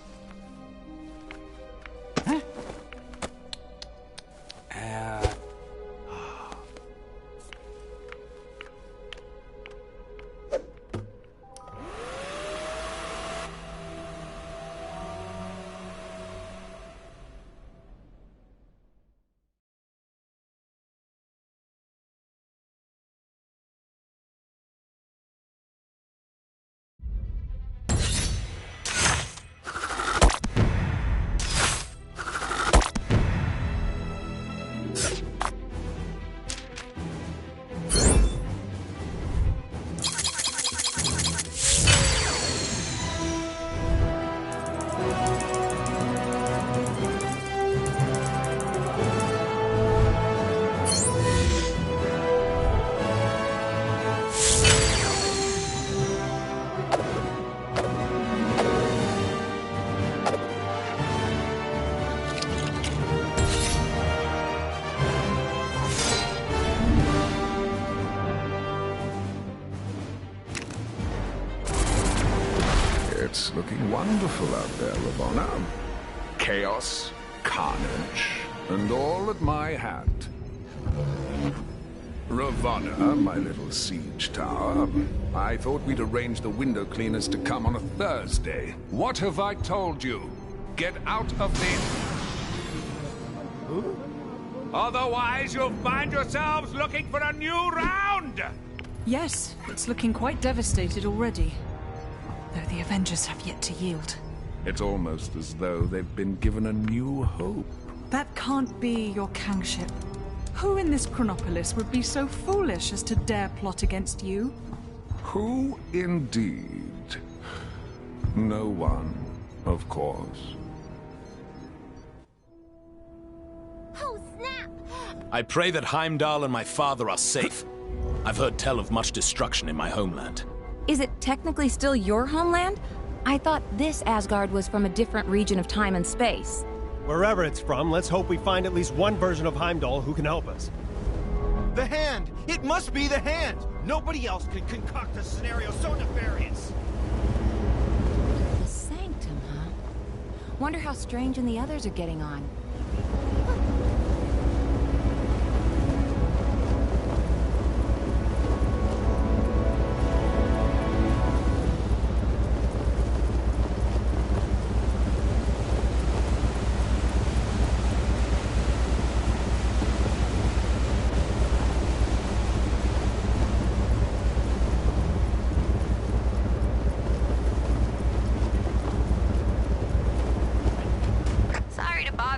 It's looking wonderful out there, Ravonna. Chaos, carnage, and all at my hand. Ravonna, my little siege tower, I thought we'd arrange the window cleaners to come on a Thursday. What have I told you? Get out of the... Otherwise, you'll find yourselves looking for a new round! Yes, it's looking quite devastated already. Though the Avengers have yet to yield. It's almost as though they've been given a new hope. That can't be your Kangship. Who in this Chronopolis would be so foolish as to dare plot against you? Who indeed? No one, of course. Oh, snap! I pray that Heimdall and my father are safe. I've heard tell of much destruction in my homeland. Is it technically still your homeland? I thought this Asgard was from a different region of time and space. Wherever it's from, let's hope we find at least one version of Heimdall who can help us. The Hand! It must be the Hand! Nobody else could concoct a scenario so nefarious! The Sanctum, huh? Wonder how Strange and the others are getting on.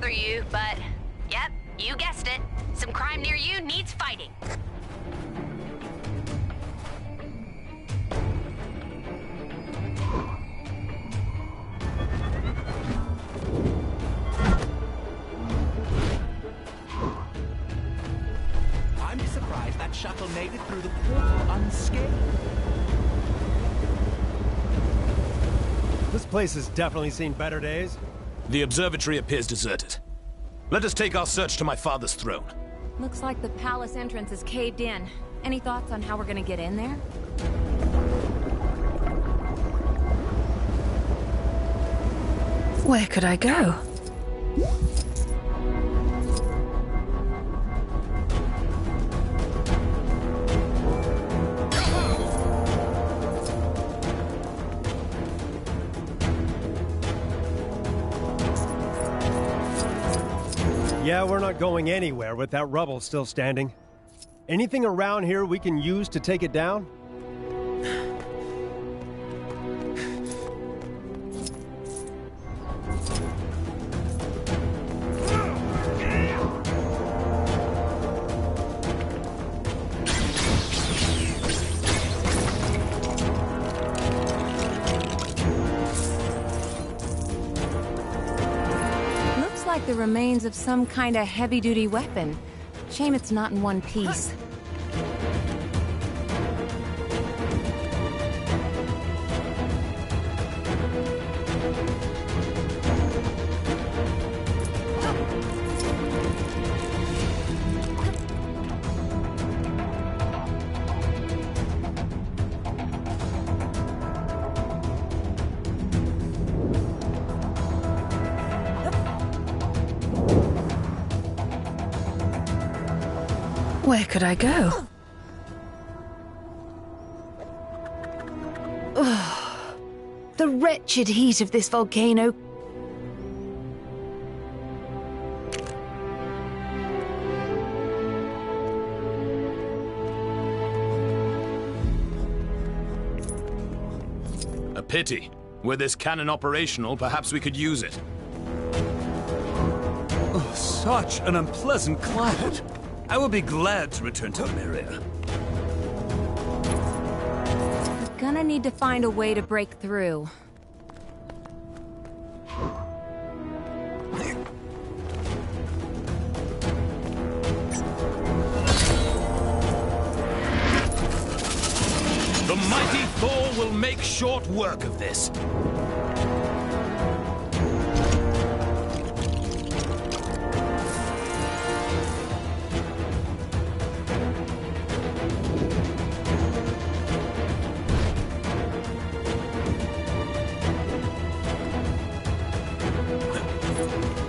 You, but yep, you guessed it. Some crime near you needs fighting. I'm surprised that shuttle made it through the portal unscathed. This place has definitely seen better days. The observatory appears deserted. Let us take our search to my father's throne. Looks like the palace entrance is caved in. Any thoughts on how we're gonna get in there? Where could I go? Yeah, we're not going anywhere with that rubble still standing. Anything around here we can use to take it down? Like the remains of some kind of heavy-duty weapon. Shame it's not in one piece. Where could I go? Ugh. The wretched heat of this volcano. A pity. Were this cannon operational, perhaps we could use it. Oh, such an unpleasant climate. I will be glad to return to Lyria. We're gonna need to find a way to break through. The mighty Thor will make short work of this.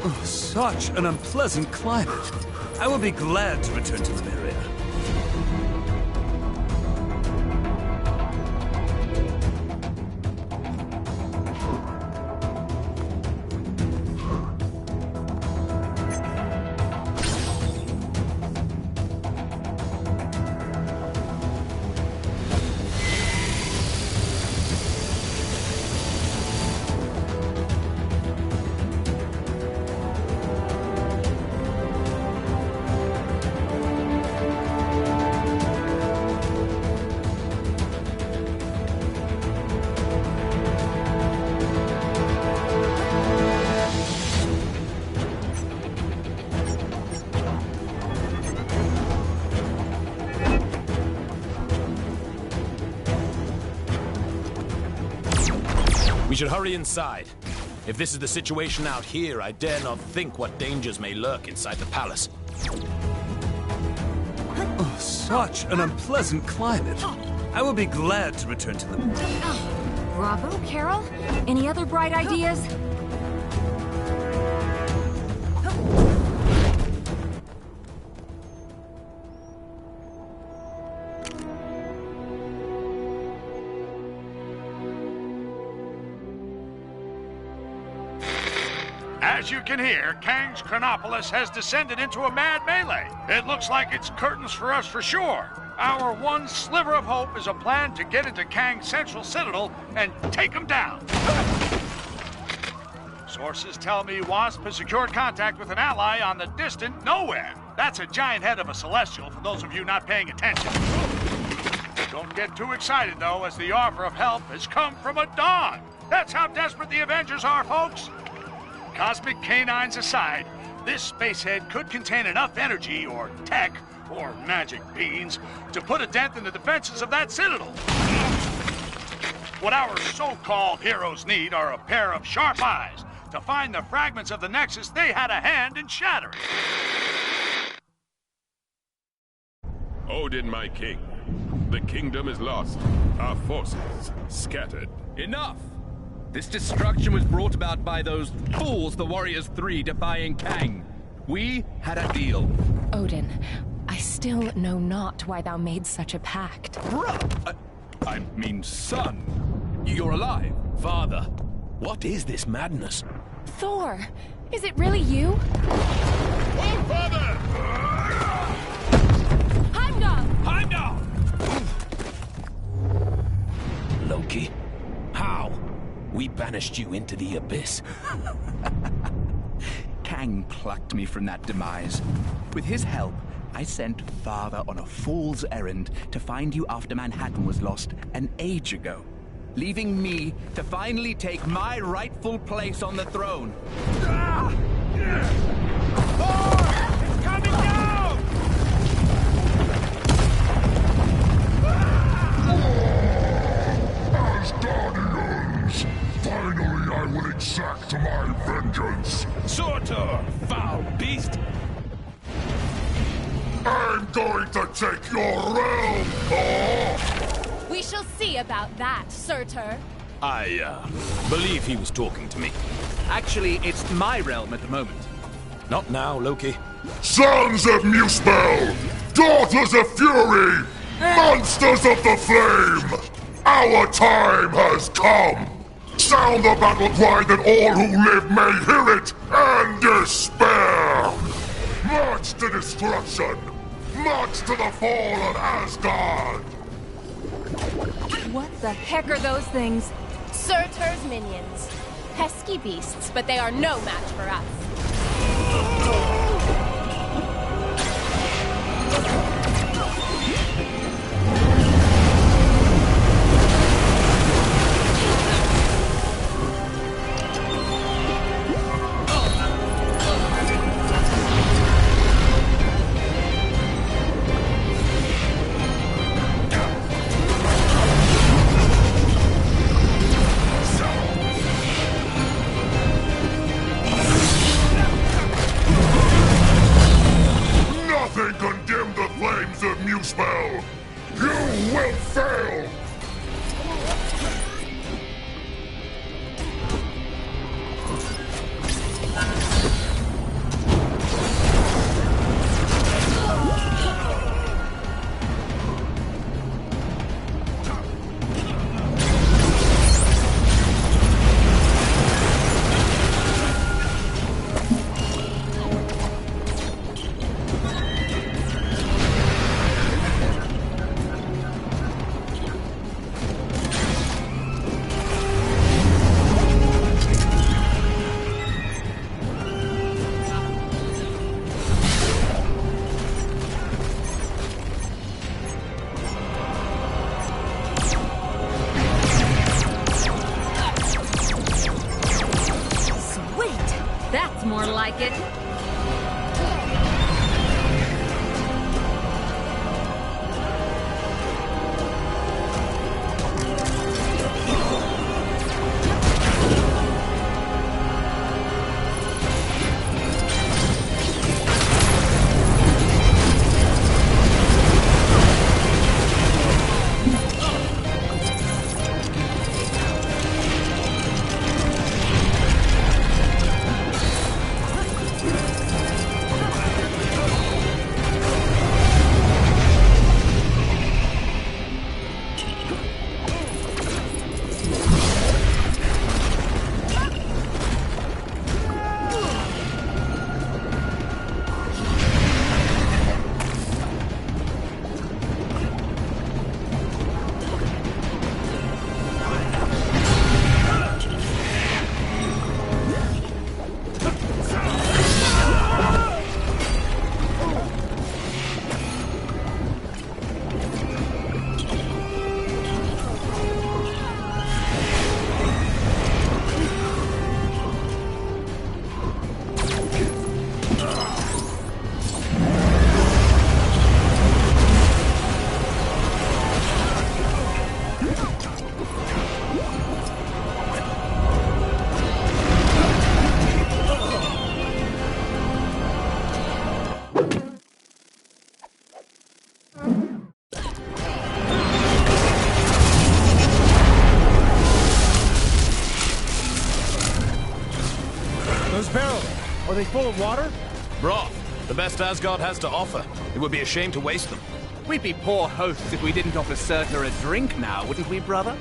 Oh, such an unpleasant climate. I will be glad to return to Lyria. We should hurry inside. If this is the situation out here, I dare not think what dangers may lurk inside the palace. Oh, such an unpleasant climate. I will be glad to return to Lyria. Bravo, Carol. Any other bright ideas? As you can hear, Kang's Chronopolis has descended into a mad melee. It looks like it's curtains for us for sure. Our one sliver of hope is a plan to get into Kang's central citadel and take him down. Sources tell me Wasp has secured contact with an ally on the distant Nowhere. That's a giant head of a celestial, for those of you not paying attention. Don't get too excited, though, as the offer of help has come from a dog. That's how desperate the Avengers are, folks. Cosmic canines aside, this spacehead could contain enough energy or tech or magic beans to put a dent in the defenses of that citadel. What our so-called heroes need are a pair of sharp eyes to find the fragments of the Nexus they had a hand in shattering. Odin, my king. The kingdom is lost. Our forces scattered. Enough! This destruction was brought about by those fools, the Warriors 3, defying Kang. We had a deal. Odin, I still know not why thou made such a pact. Bruh! I mean, son. You're alive. Father, what is this madness? Thor, is it really you? Oh, father! Heimdall! Heimdall! Loki, how? We banished you into the abyss. Kang plucked me from that demise. With his help, I sent Father on a fool's errand to find you after Manhattan was lost an age ago, leaving me to finally take my rightful place on the throne. Ah! Thor! It's coming down! As Guardians, finally I will exact my vengeance. Surtur, foul beast! I'm going to take your realm, Thor! We shall see about that, Surtur. I, believe he was talking to me. Actually, it's my realm at the moment. Not now, Loki. Sons of Muspel! Daughters of fury! Monsters of the flame! Our time has come! Sound the battle cry that all who live may hear it and despair! March to destruction! March to the fall of Asgard! What the heck are those things? Surtur's minions. Pesky beasts, but they are no match for us. Nothing can dim the flames of Muspel! You will fail! That's more like it. Those barrels, are they full of water? Broth, the best Asgard has to offer. It would be a shame to waste them. We'd be poor hosts if we didn't offer Surtur a drink now, wouldn't we, brother?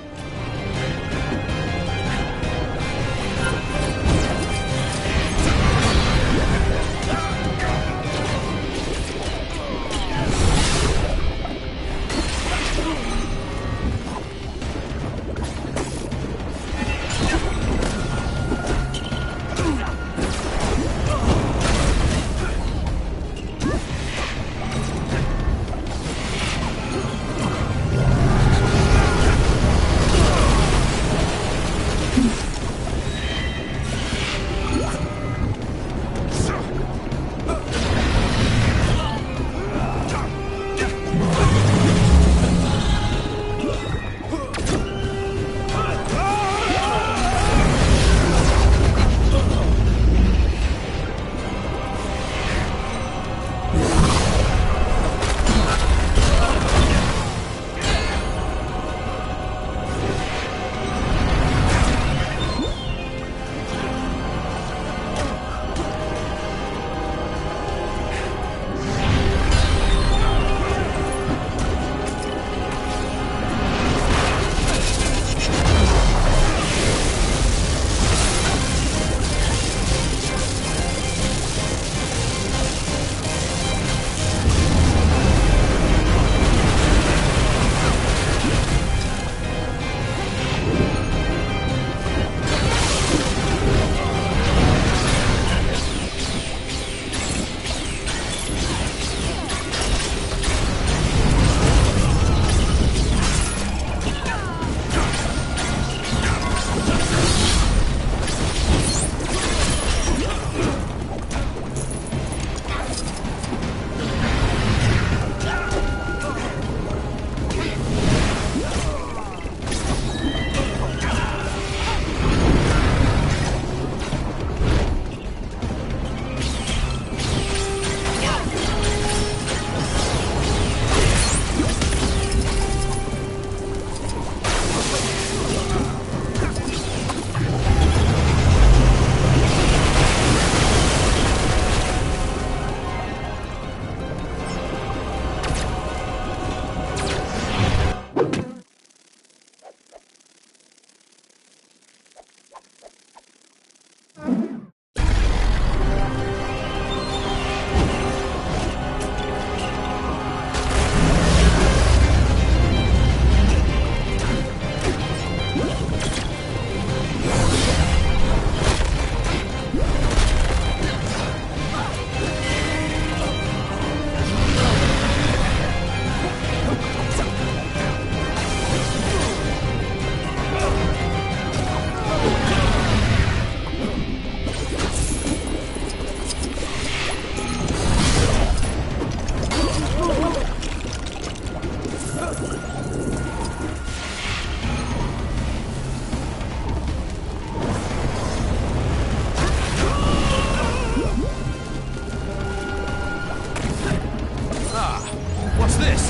What's this?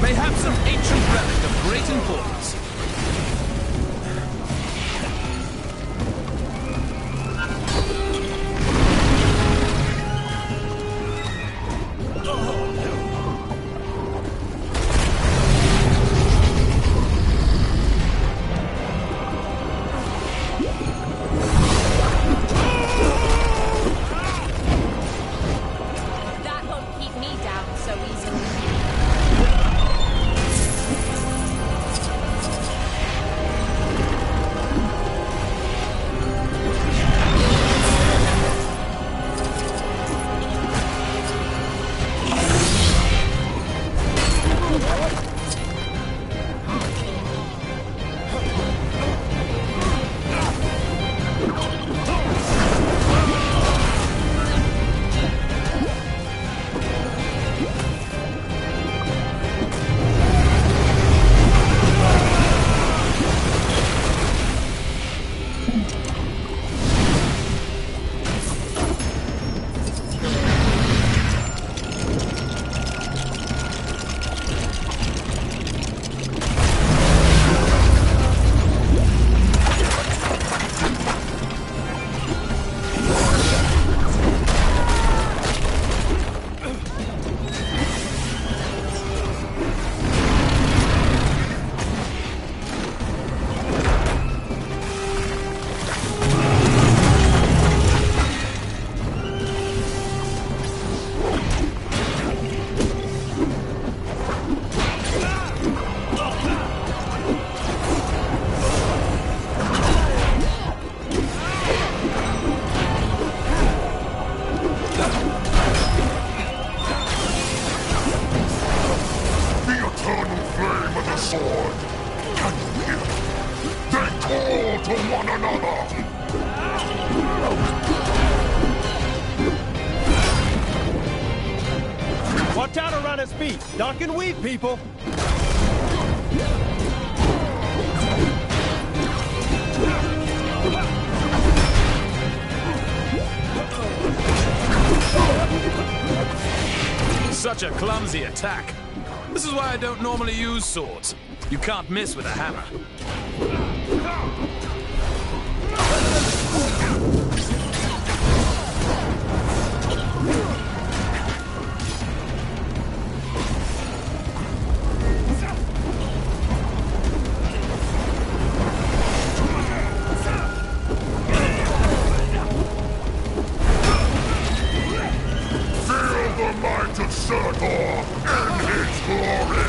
Mayhaps an ancient relic of great importance. That won't keep me down so easily. The eternal flame of the sword. Can you hear it? They call to one another. Watch out around his feet. Duck and weave, people. Such a clumsy attack. This is why I don't normally use swords. You can't miss with a hammer. Feel the might of Surtur and his glory.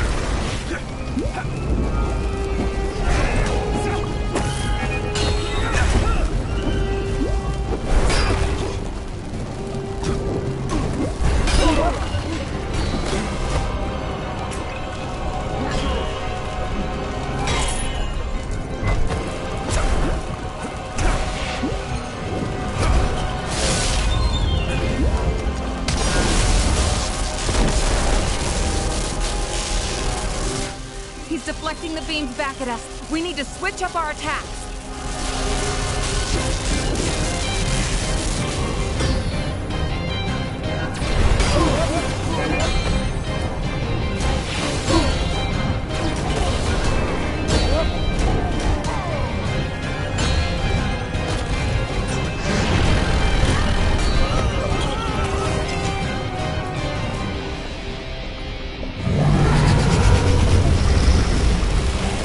He's deflecting the beams back at us. We need to switch up our attacks.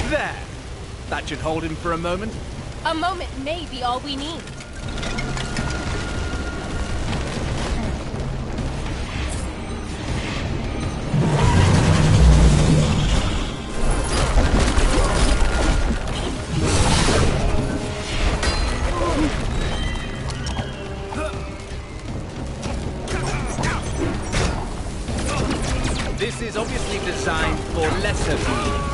There. That should hold him for a moment. A moment may be all we need. This is obviously designed for lesser beings.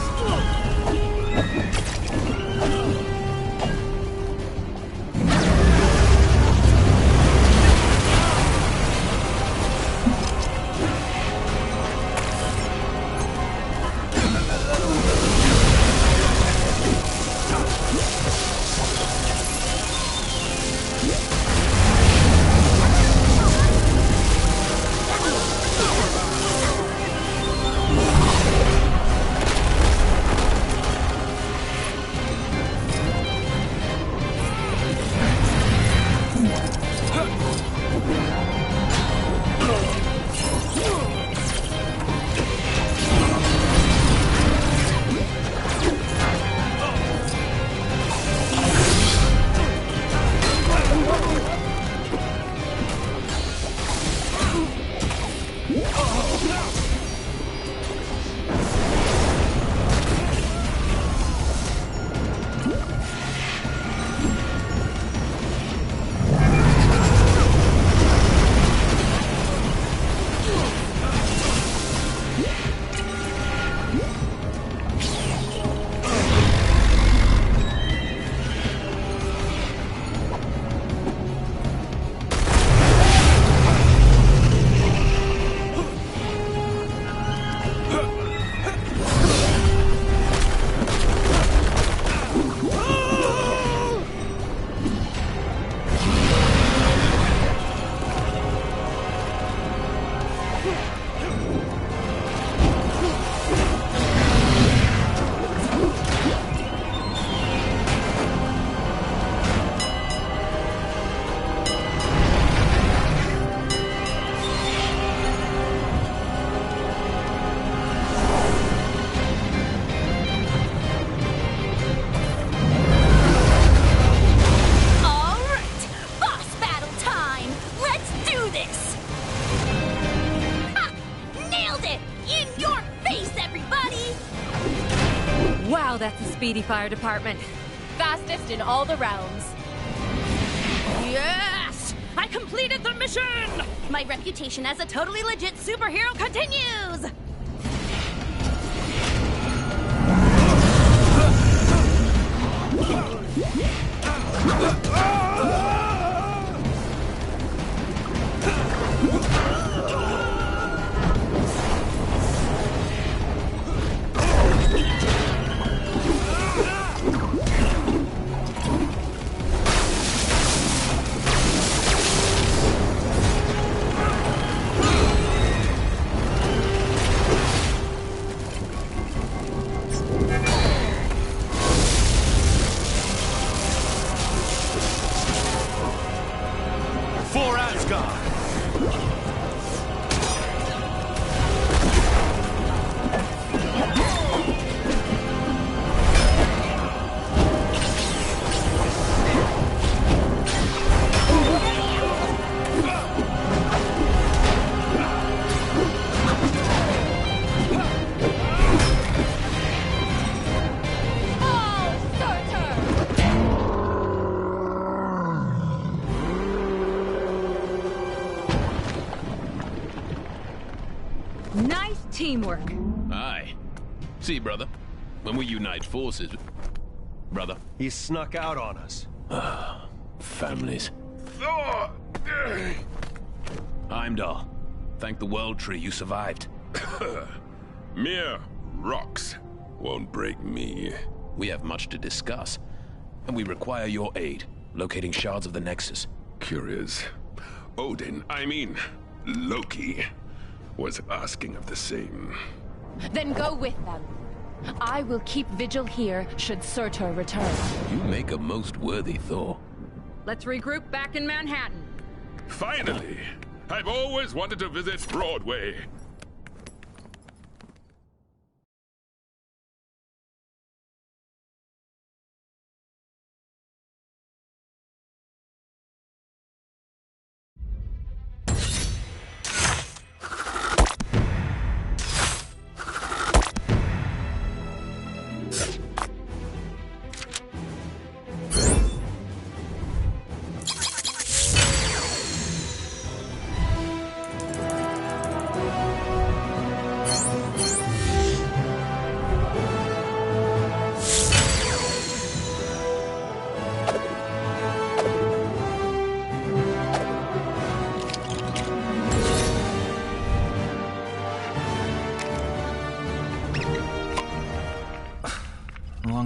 that's the Speedy Fire Department. Fastest in all the realms. Yes! I completed the mission! My reputation as a totally legit superhero continues! For Asgard! Nice teamwork. Aye. See, brother, when we unite forces... Brother. He snuck out on us. Families. Thor! Heimdall, thank the World Tree you survived. Mere rocks won't break me. We have much to discuss, and we require your aid, locating shards of the Nexus. Curious. Odin, I mean, Loki, was asking of the same. Then go with them. I will keep vigil here should Surtur return. You make a most worthy Thor. Let's regroup back in Manhattan. Finally! I've always wanted to visit Broadway.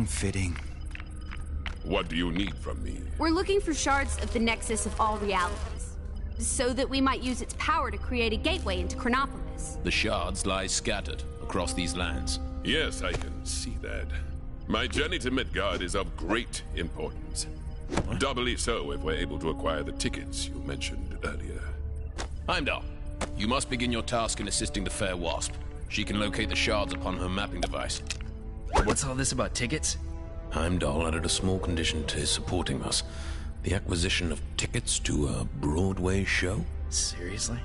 Fitting. What do you need from me? We're looking for shards of the Nexus of all realities, so that we might use its power to create a gateway into Chronopolis. The shards lie scattered across these lands. Yes, I can see that. My journey to Midgard is of great importance. Doubly so if we're able to acquire the tickets you mentioned earlier. Heimdall, you must begin your task in assisting the Fair Wasp. She can locate the shards upon her mapping device. What's all this about tickets? Heimdall added a small condition to his supporting us. The acquisition of tickets to a Broadway show? Seriously?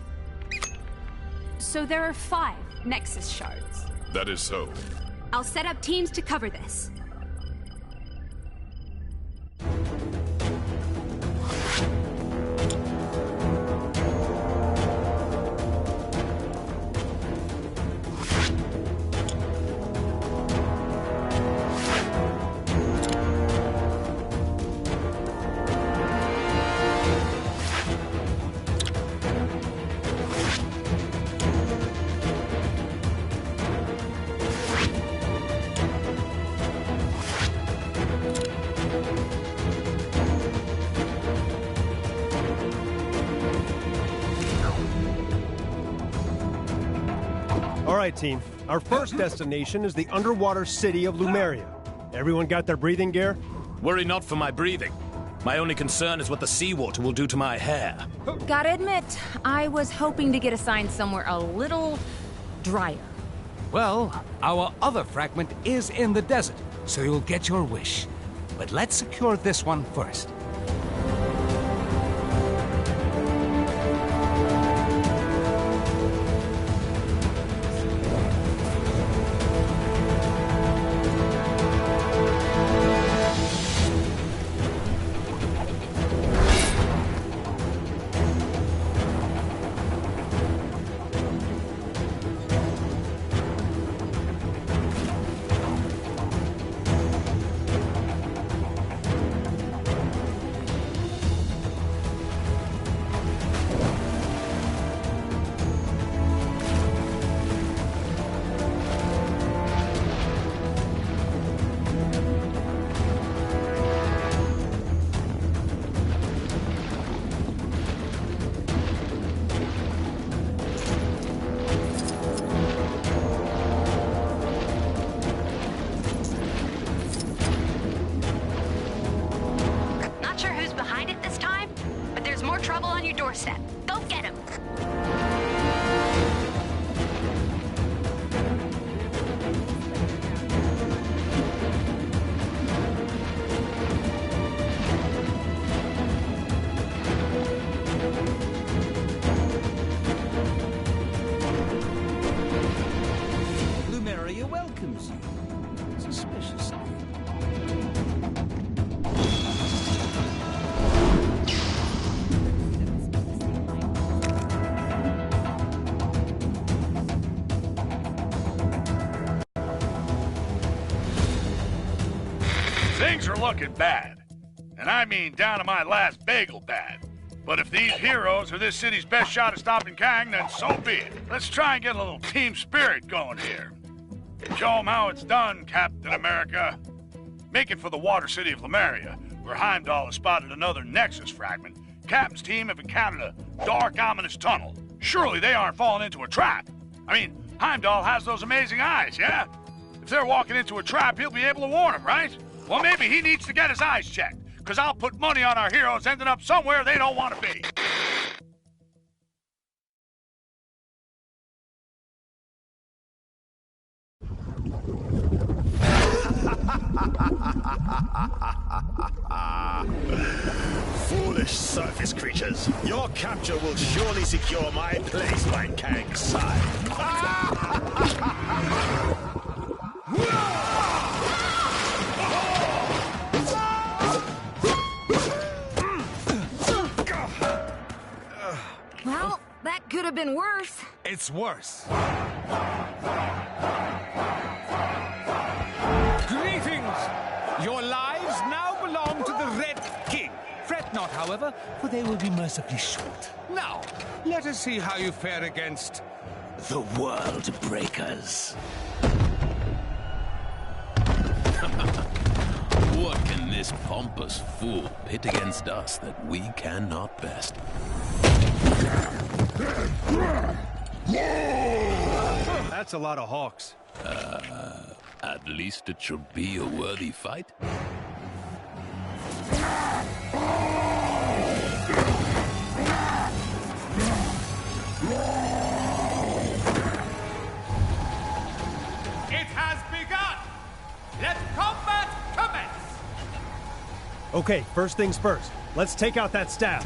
So there are 5 Nexus shards. That is so. I'll set up teams to cover this. All right, team. Our first destination is the underwater city of Lumeria. Everyone got their breathing gear? Worry not for my breathing. My only concern is what the seawater will do to my hair. Gotta admit, I was hoping to get assigned somewhere a little drier. Well, our other fragment is in the desert, so you'll get your wish. But let's secure this one first. Things are looking bad. And I mean down to my last bagel bad. But if these heroes are this city's best shot at stopping Kang, then so be it. Let's try and get a little team spirit going here. Show 'em how it's done, Captain America. Make it for the water city of Lemuria, where Heimdall has spotted another Nexus fragment. Captain's team have encountered a dark, ominous tunnel. Surely they aren't falling into a trap. I mean, Heimdall has those amazing eyes, yeah? If they're walking into a trap, he'll be able to warn them, right? Well, maybe he needs to get his eyes checked, because I'll put money on our heroes ending up somewhere they don't want to be. Foolish surface creatures. Your capture will surely secure my place by Kang's side. Well, that could have been worse. It's worse. Greetings! Your lives now belong to the Red King. Fret not, however, for they will be mercifully short. Now, let us see how you fare against the World Breakers. What can this pompous fool pit against us that we cannot best? That's a lot of hawks. At least it should be a worthy fight. It has begun! Let combat commence! Okay, first things first. Let's take out that staff.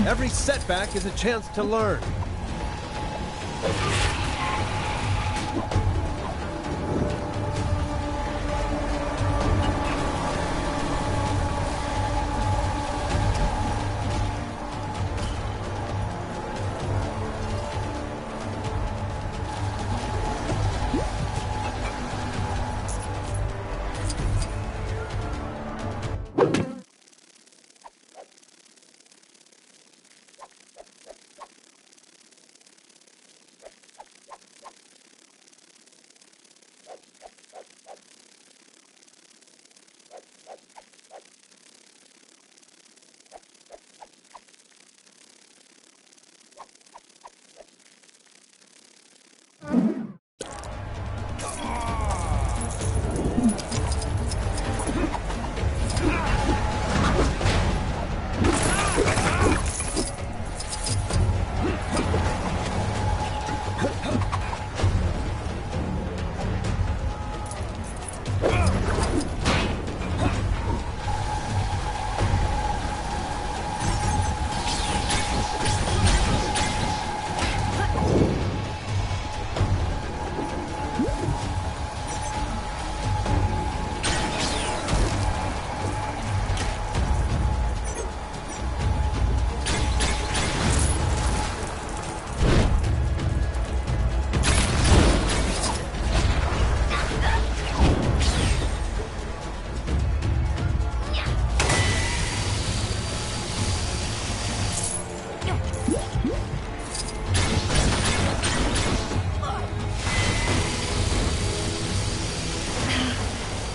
Every setback is a chance to learn.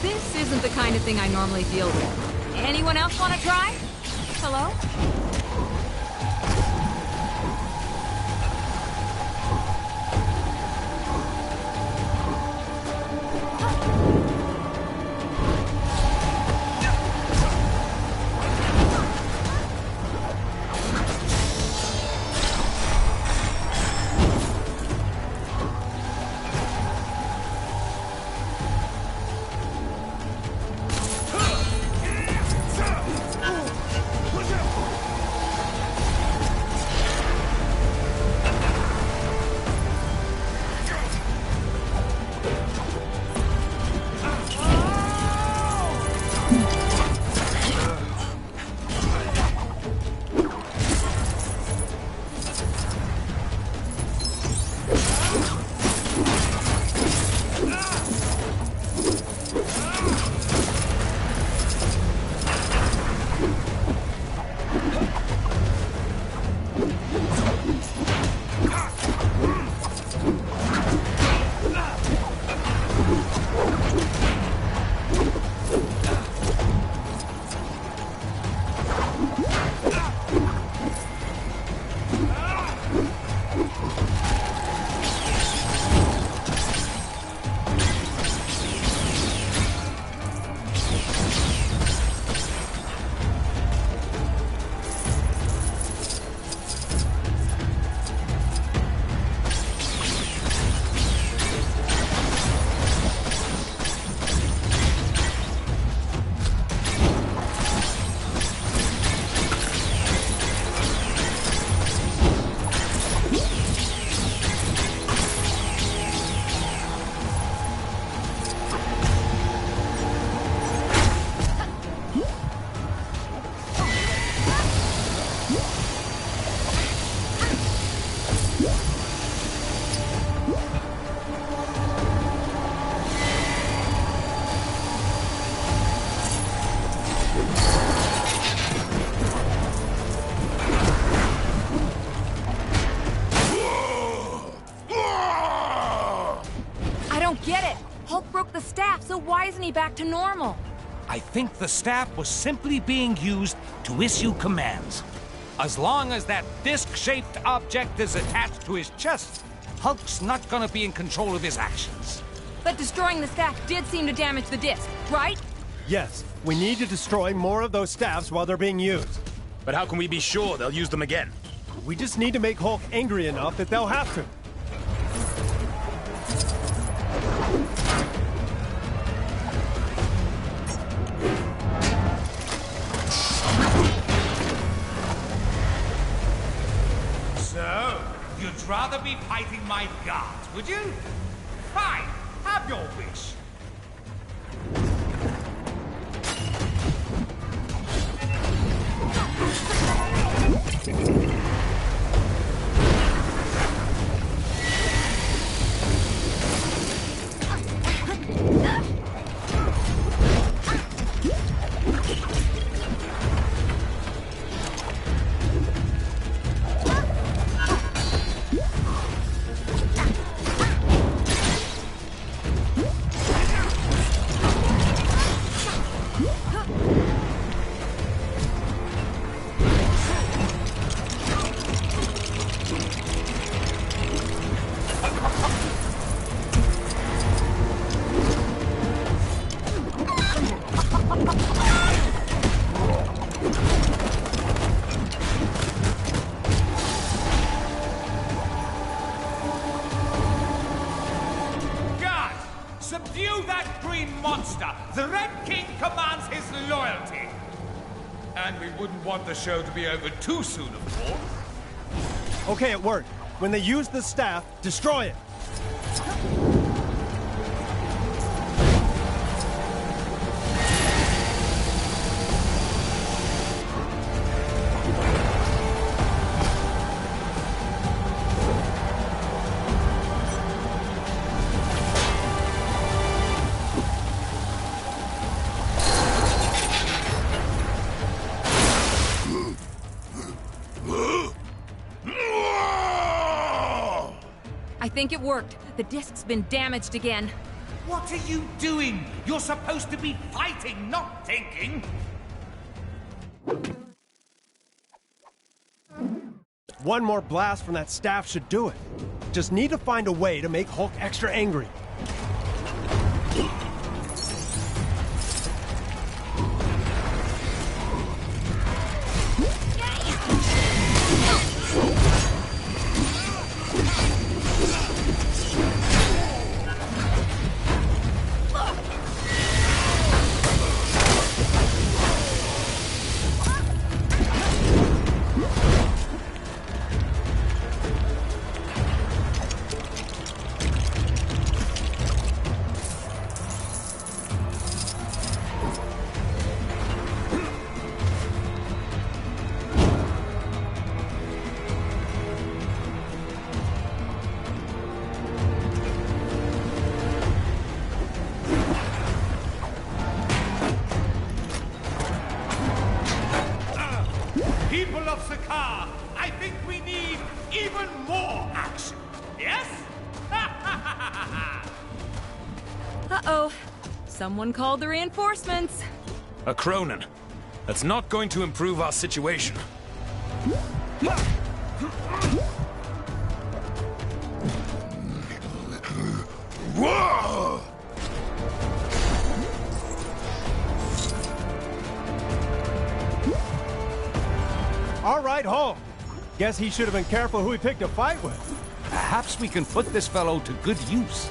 This isn't the kind of thing I normally deal with. Anyone else want to try? Hello? Disney back to normal. I think the staff was simply being used to issue commands. As long as that disc-shaped object is attached to his chest, Hulk's not gonna be in control of his actions. But destroying the staff did seem to damage the disc, right? Yes, we need to destroy more of those staffs while they're being used. But how can we be sure they'll use them again? We just need to make Hulk angry enough that they'll have to. So, you'd rather be fighting my guards, would you? Fine, have your wish. Subdue that green monster! The Red King commands his loyalty! And we wouldn't want the show to be over too soon, of course. Okay, it worked. When they use the staff, destroy it! I think it worked. The disc's been damaged again. What are you doing? You're supposed to be fighting, not thinking. One more blast from that staff should do it. Just need to find a way to make Hulk extra angry. People of Sakaar, I think we need even more action. Yes? Uh-oh. Someone called the reinforcements. A Cronin. That's not going to improve our situation. Whoa! All right, Hulk. Guess he should have been careful who he picked a fight with. Perhaps we can put this fellow to good use.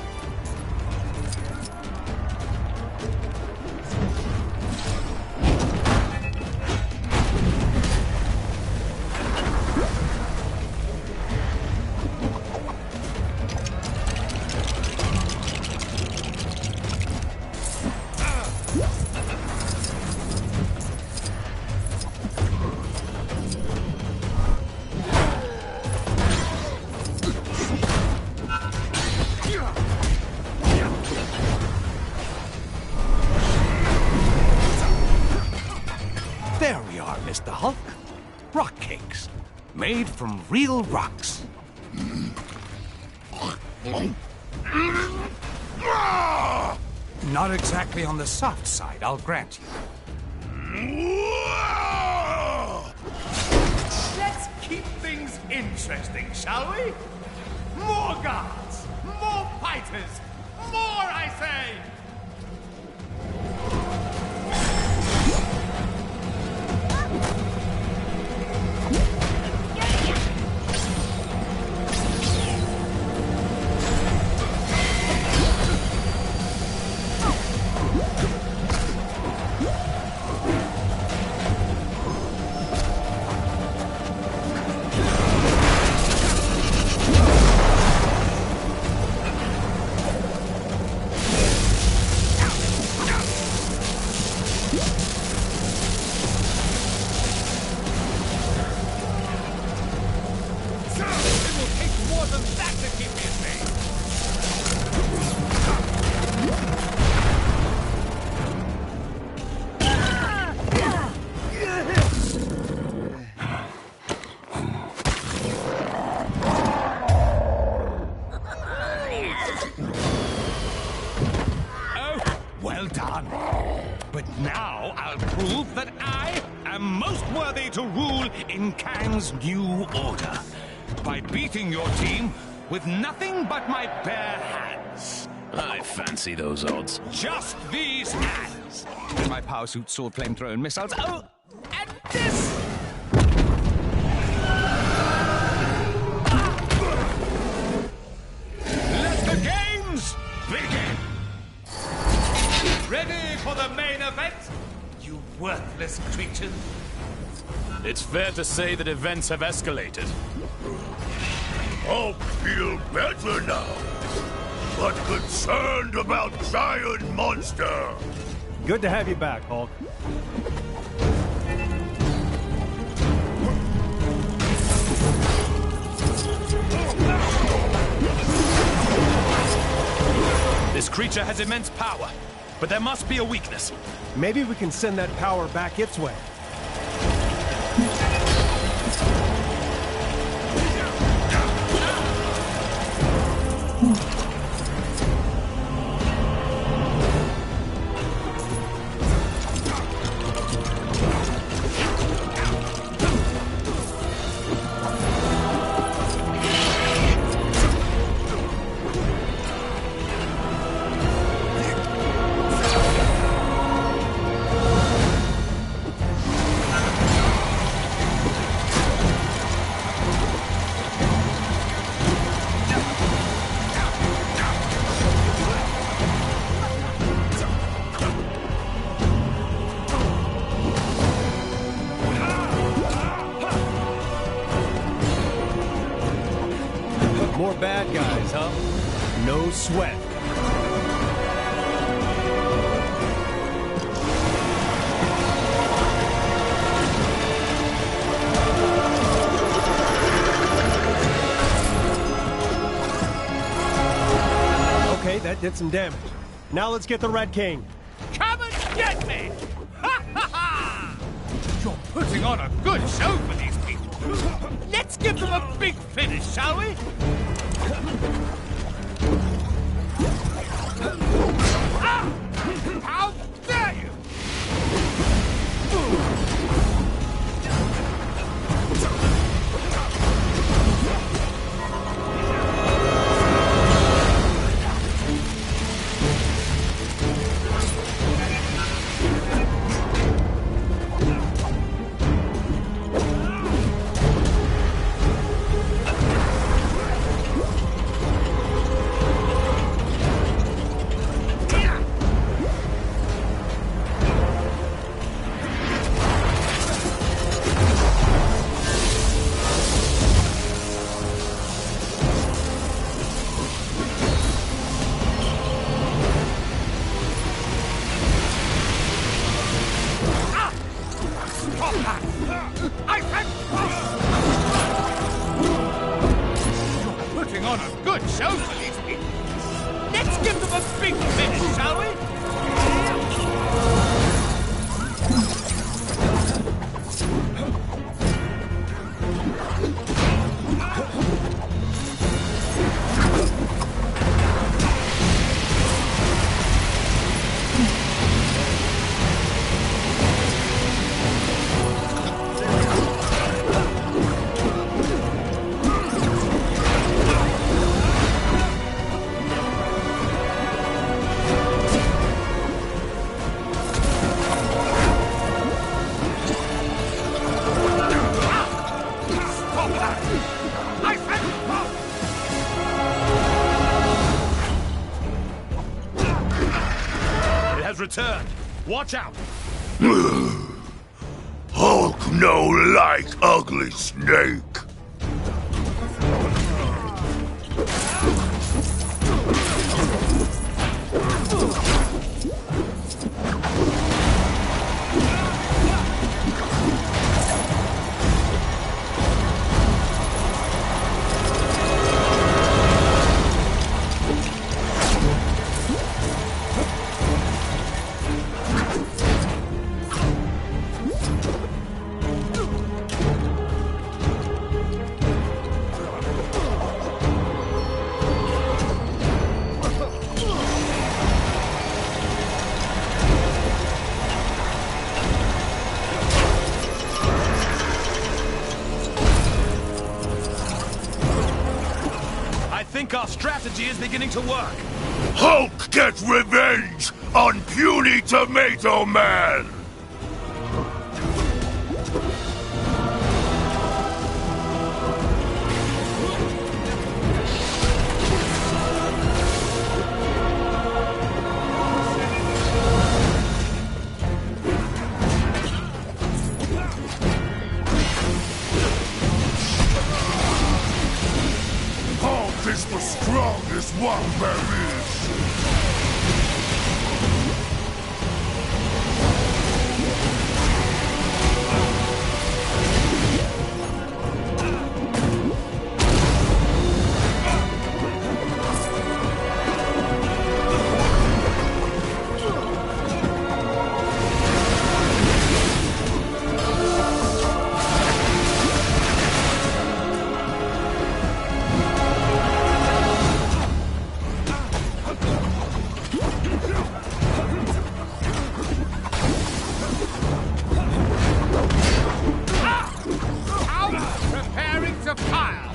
There we are, Mr. Hulk. Rock cakes. Made from real rocks. Not exactly on the soft side, I'll grant you. Let's keep things interesting, shall we? More guards! More fighters! More, I say! Well done. But now I'll prove that I am most worthy to rule in Kang's new order. By beating your team with nothing but my bare hands. I fancy those odds. Just these hands. And my power suit, sword, flamethrower, and missiles. Oh, and this! Let the games begin! Ready for the main event, you worthless creatures? It's fair to say that events have escalated. Hope feel better now, but concerned about giant monster. Good to have you back, Hulk. This creature has immense power, but there must be a weakness. Maybe we can send that power back its way. More bad guys, huh? No sweat. Okay, that did some damage. Now let's get the Red King. Come and get me! Ha ha ha! You're putting on a good show for these people. Let's give them a big finish, shall we? Ah! How dare you! You're putting on a good show for these people. Let's give them a big finish, shall we? returned. Watch out! Hulk no like ugly snake. I think our strategy is beginning to work. Hulk gets revenge on puny Tomato Man! Hulk is the strongest one there is! Preparing to fire!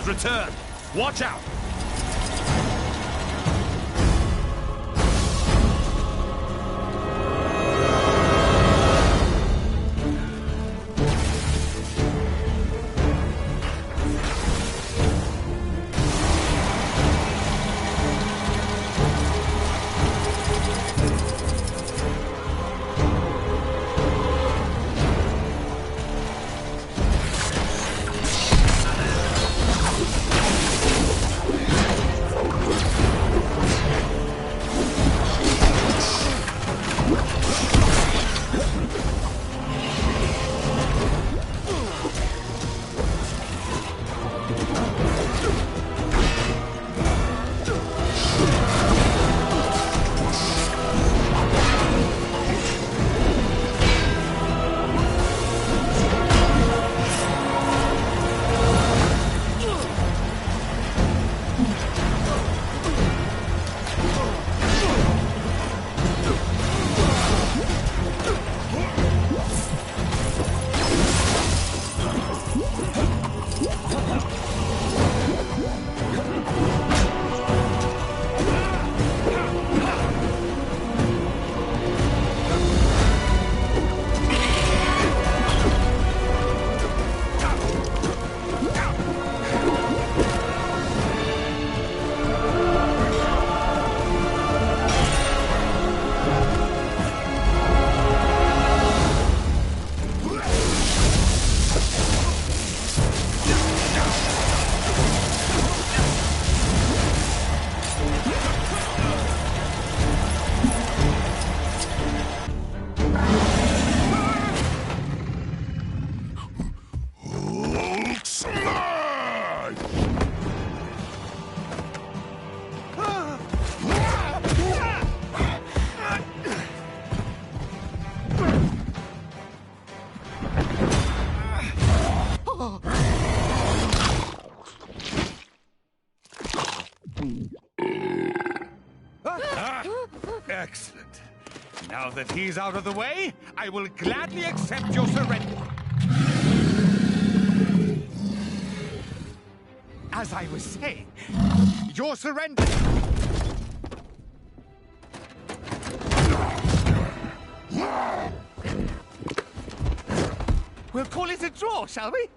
has returned. Watch out! Excellent. Now that he's out of the way, I will gladly accept your surrender. As I was saying, your surrender... We'll call it a draw, shall we?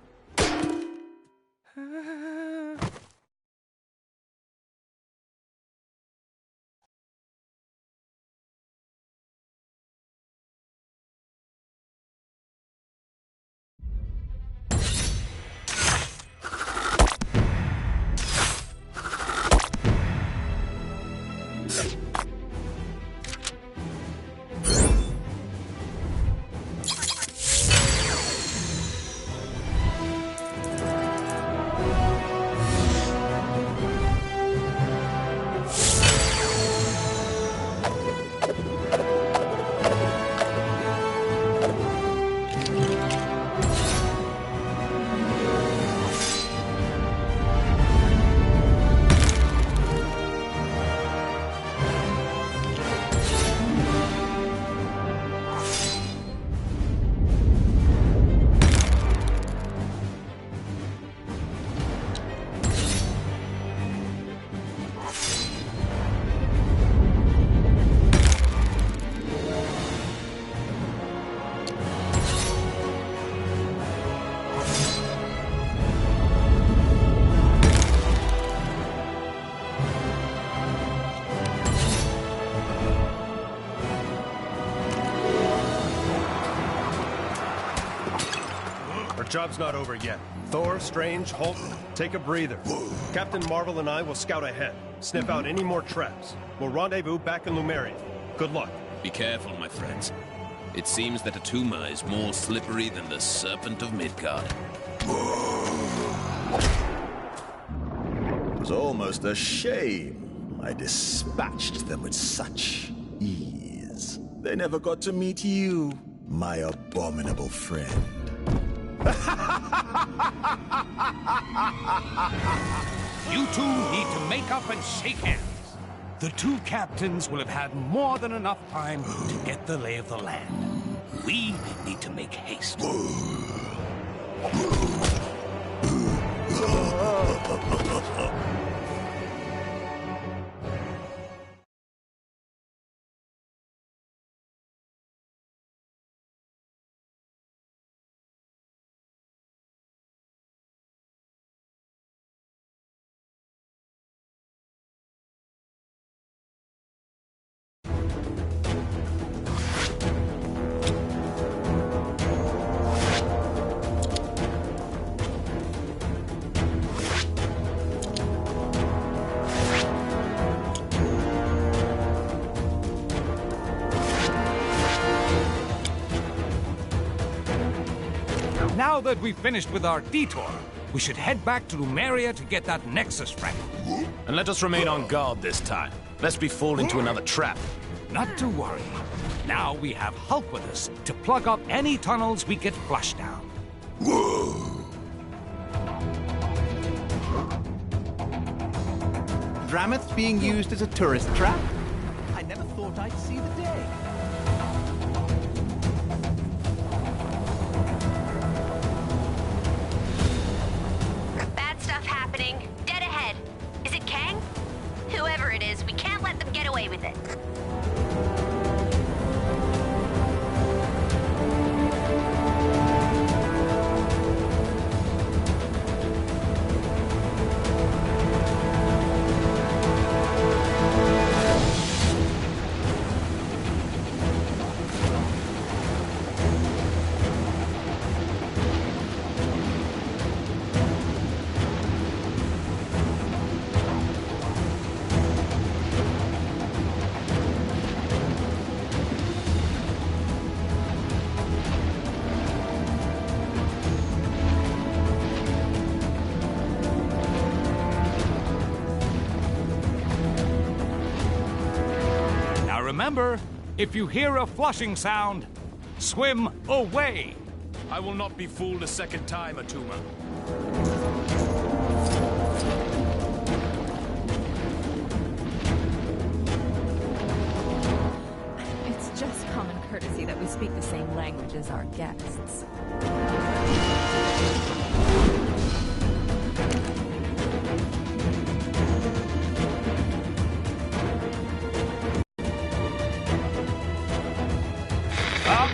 Job's not over yet. Thor, Strange, Hulk, take a breather. Captain Marvel and I will scout ahead, sniff out any more traps. We'll rendezvous back in Lumeria. Good luck. Be careful, my friends. It seems that Atuma is more slippery than the Serpent of Midgard. It was almost a shame I dispatched them with such ease. They never got to meet you, my abominable friend. You two need to make up and shake hands. The two captains will have had more than enough time to get the lay of the land. We need to make haste. Now that we've finished with our detour, we should head back to Lumeria to get that Nexus fragment. And let us remain on guard this time, lest we fall into another trap. Not to worry. Now we have Hulk with us to plug up any tunnels we get flushed down. Drameth's being used as a tourist trap? I never thought I'd see the day. Bad stuff happening. Dead ahead. Is it Kang? Whoever it is, we can't let them get away with it. Remember, if you hear a flushing sound, swim away. I will not be fooled a second time, Atuma. It's just common courtesy that we speak the same language as our guests.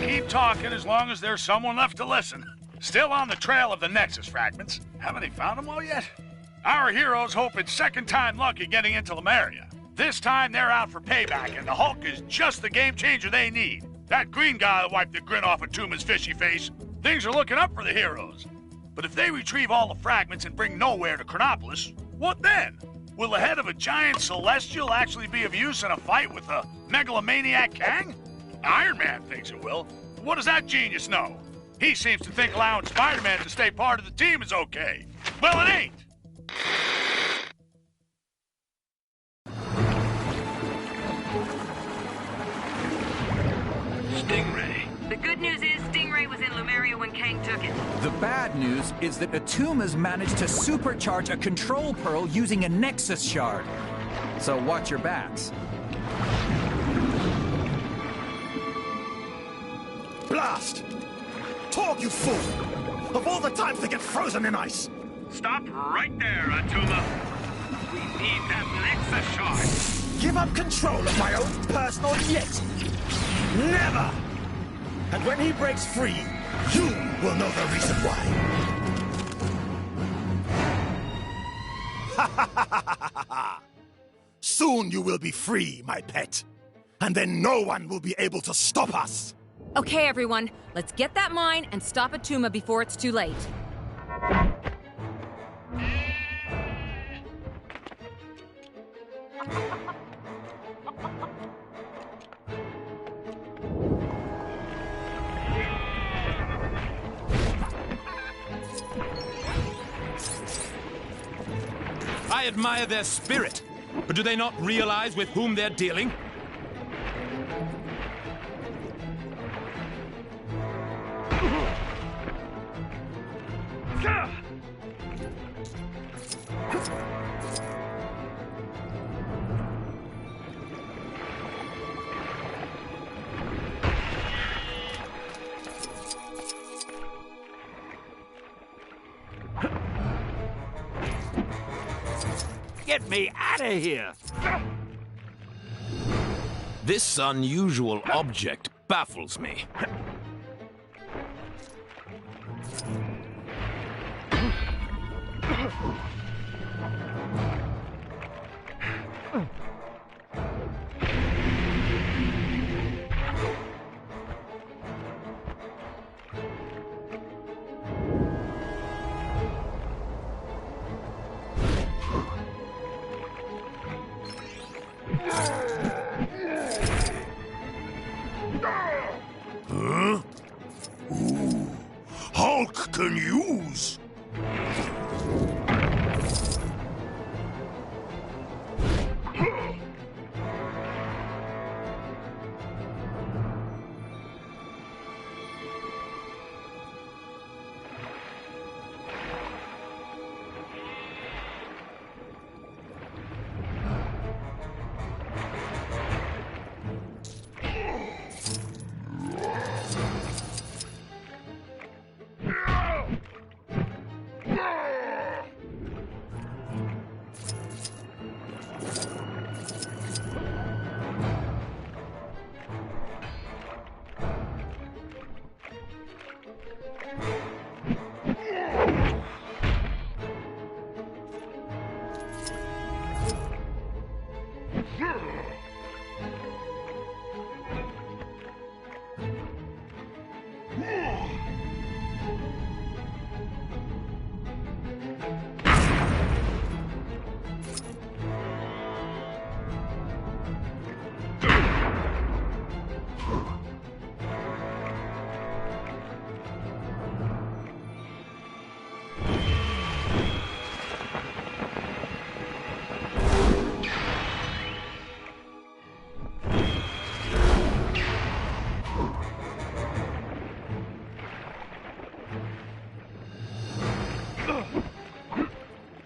Keep talking as long as there's someone left to listen. Still on the trail of the Nexus fragments. Haven't they found them all yet? Our heroes hope it's second time lucky getting into Lemuria. This time they're out for payback, and the Hulk is just the game changer they need. That green guy will wipe the grin off of Tuma's fishy face. Things are looking up for the heroes. But if they retrieve all the fragments and bring nowhere to Chronopolis, what then? Will the head of a giant celestial actually be of use in a fight with a megalomaniac Kang? Iron Man thinks it will. What does that genius know? He seems to think allowing Spider-Man to stay part of the team is okay. Well, it ain't. Stingray. The good news is Stingray was in Lemuria when Kang took it. The bad news is that Atuma's managed to supercharge a control pearl using a Nexus shard. So watch your backs. Blast! Talk, you fool! Of all the times to get frozen in ice! Stop right there, Atuma. We need that Nexus shard. Give up control of my own personal yet! Never! And when he breaks free, you will know the reason why. Ha ha ha ha ha ha! Soon you will be free, my pet. And then no one will be able to stop us! Okay, everyone, let's get that mine and stop Atuma before it's too late. I admire their spirit, but do they not realize with whom they're dealing? Get me out of here! This unusual object baffles me. Huh? Ooh, Hulk can use.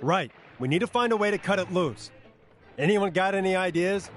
Right. We need to find a way to cut it loose. Anyone got any ideas?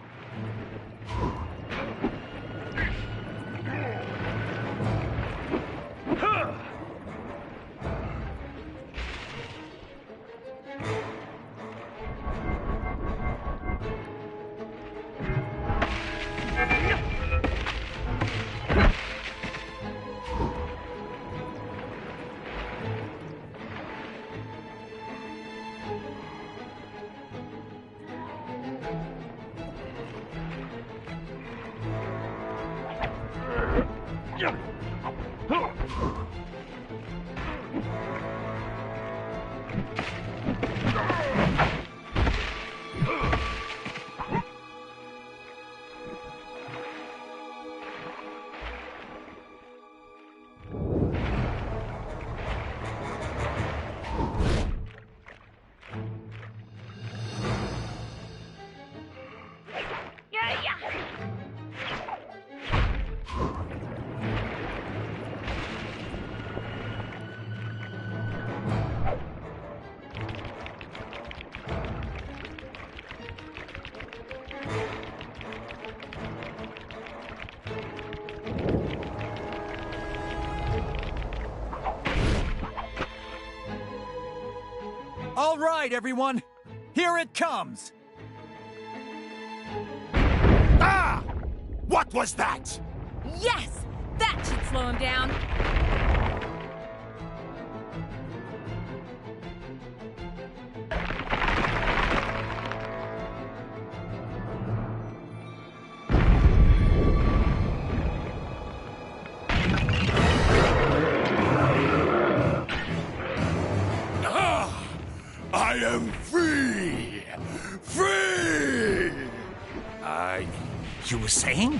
All right, everyone. Here it comes. Ah! What was that? Yes! That should slow him down. I am free! Free! You were saying?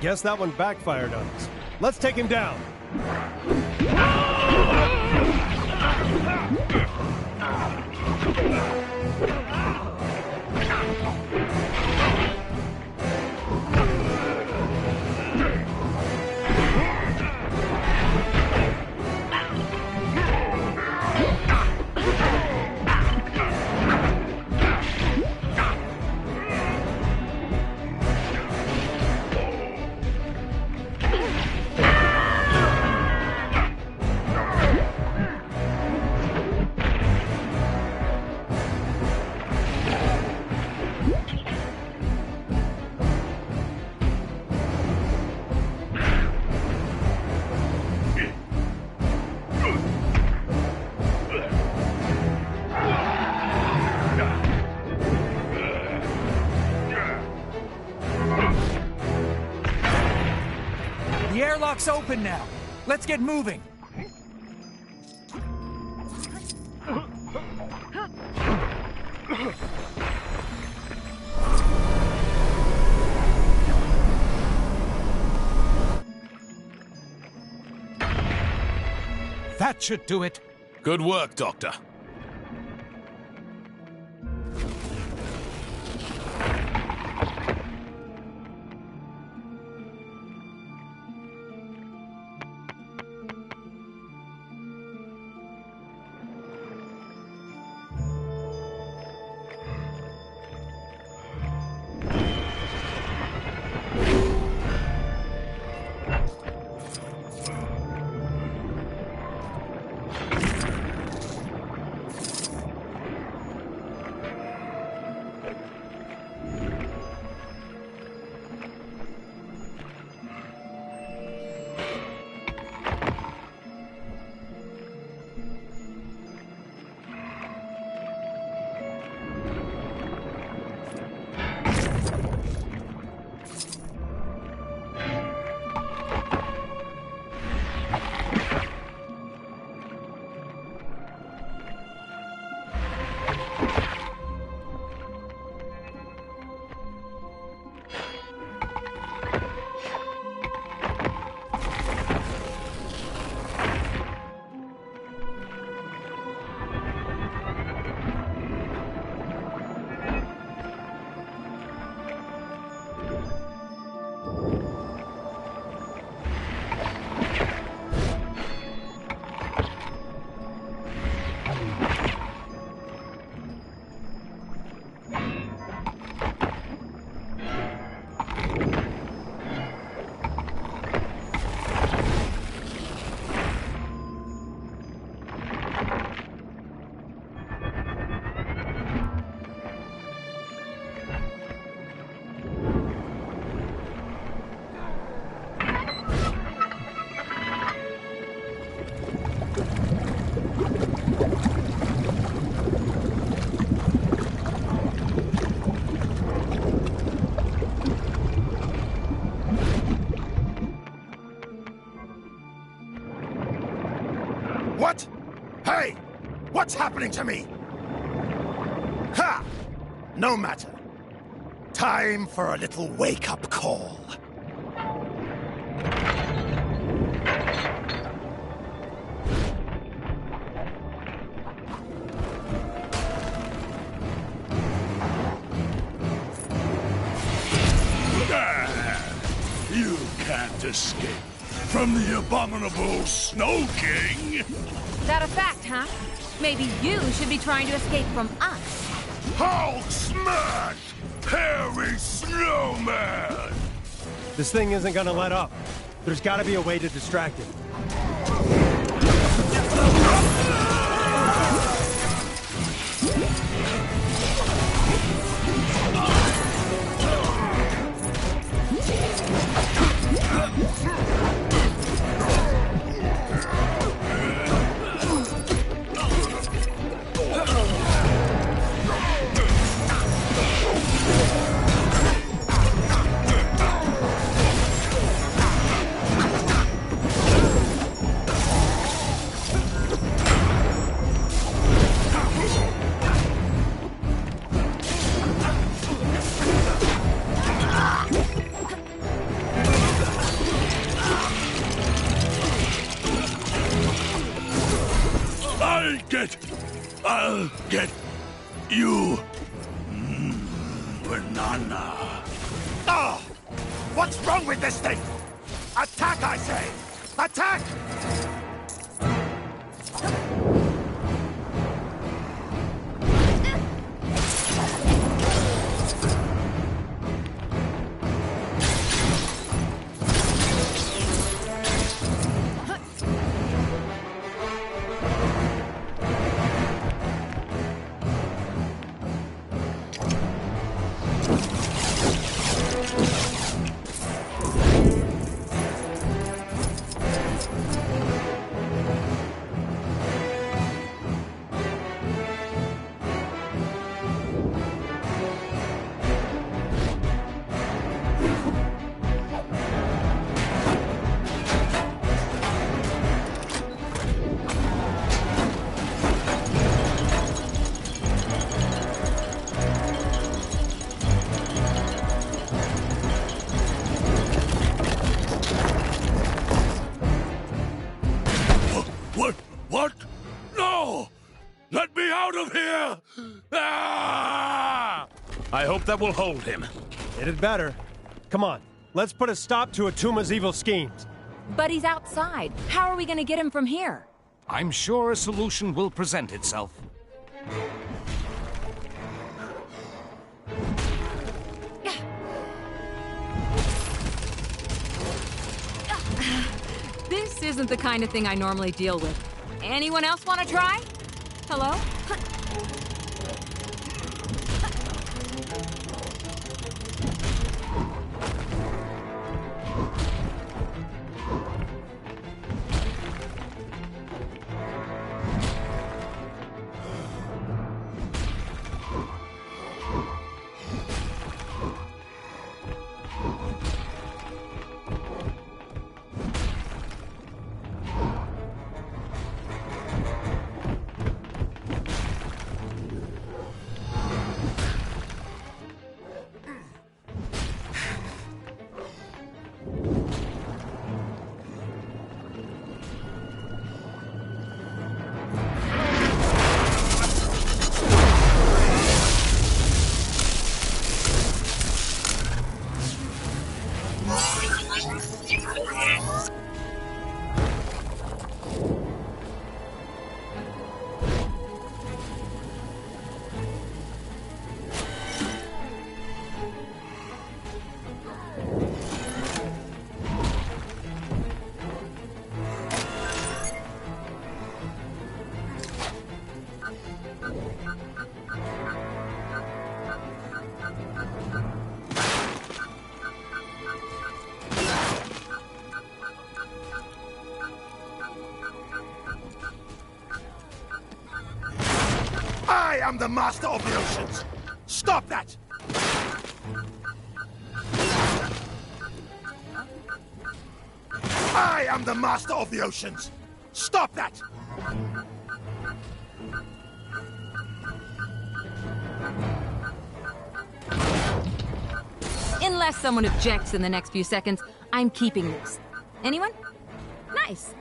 Guess that one backfired on us. Let's take him down. airlock's open now. Let's get moving. That should do it. Good work, Doctor. What? Hey! What's happening to me? Ha! No matter. Time for a little wake-up call. You can't escape from the abominable Snow King. Is that a fact, huh? Maybe you should be trying to escape from us. Hulk smash! Hairy snowman! This thing isn't gonna let up. There's gotta be a way to distract it. I'll get you, banana. Oh! What's wrong with this thing? Attack, I say! Attack! What? No! Let me out of here! Ah! I hope that will hold him. It had better. Come on, let's put a stop to Atuma's evil schemes. But he's outside. How are we gonna get him from here? I'm sure a solution will present itself. This isn't the kind of thing I normally deal with. Anyone else want to try? Hello? I am the master of the oceans! Stop that! I am the master of the oceans! Stop that! Unless someone objects in the next few seconds, I'm keeping this. Anyone? Nice.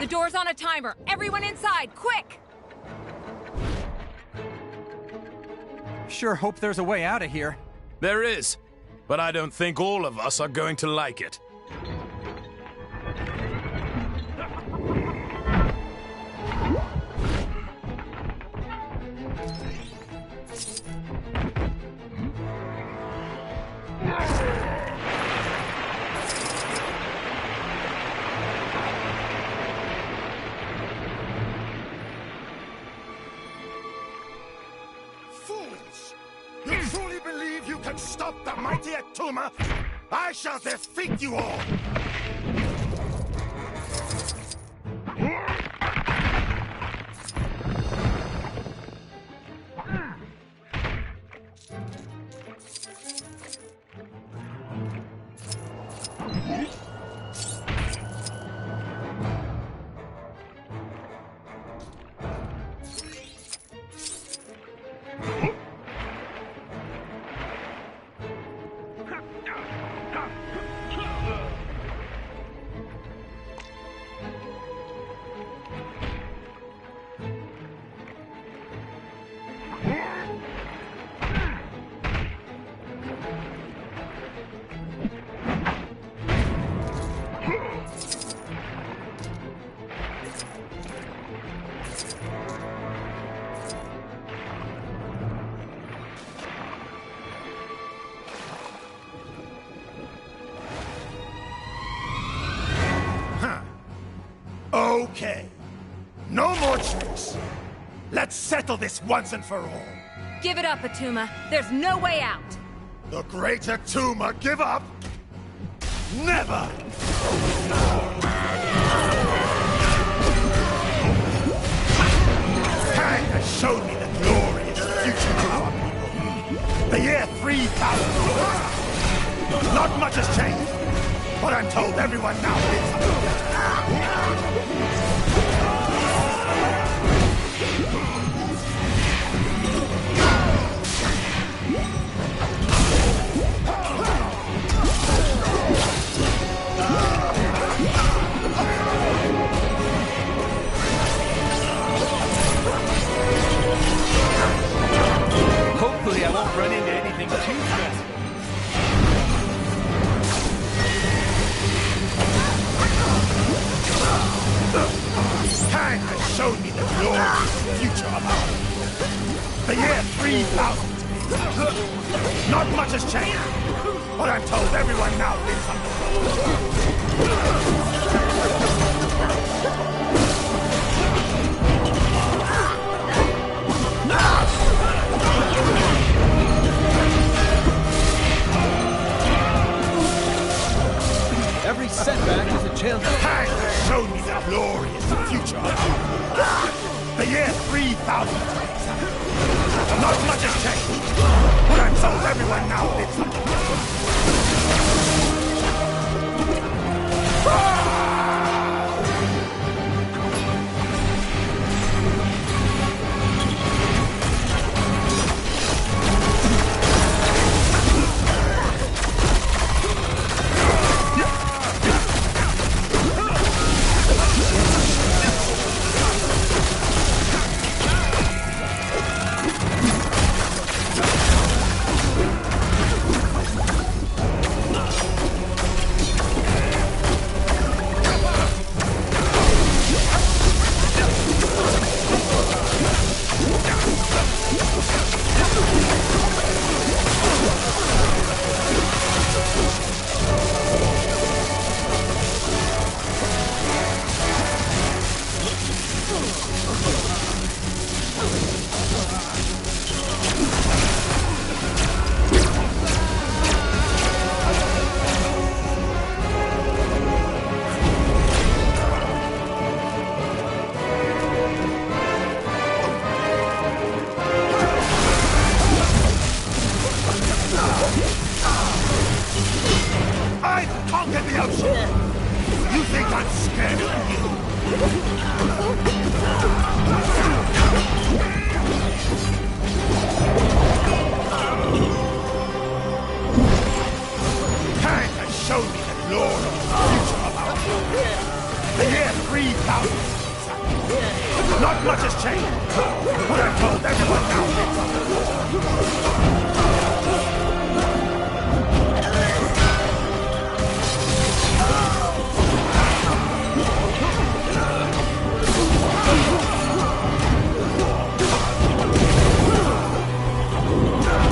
Door's on a timer. Everyone inside, quick! Sure hope there's a way out of here. There is, but I don't think all of us are going to like it. mighty Atuma, I shall defeat you all! Okay. No more tricks. Let's settle this once and for all. Give it up, Atuma. There's no way out. The great Atuma give up? Never! Kang has shown me the glorious future of our people. The year 3000. Not much has changed, but I'm told everyone now lives. Hopefully I won't run into anything too stressful. Kang has shown me the glorious future of our people. The year 3000. Not much has changed, but I'm told everyone now lives Every setback is a chance. Kang has shown me the glorious future of our people. The year 3000. Not much has changed, but I'm told everyone now lives Not much has changed, but I'm told everyone now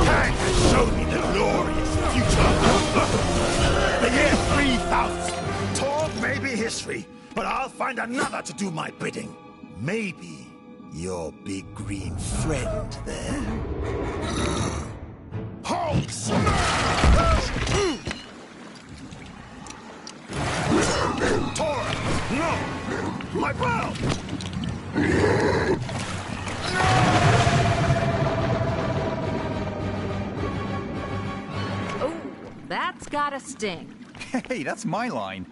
Kang has shown me the glorious future. The year 3000. Talk may be history, but I'll find another to do my bidding. Maybe your big green friend there. Hulk smash! Tor! No! My belt! Oh, that's gotta sting. Hey, that's my line.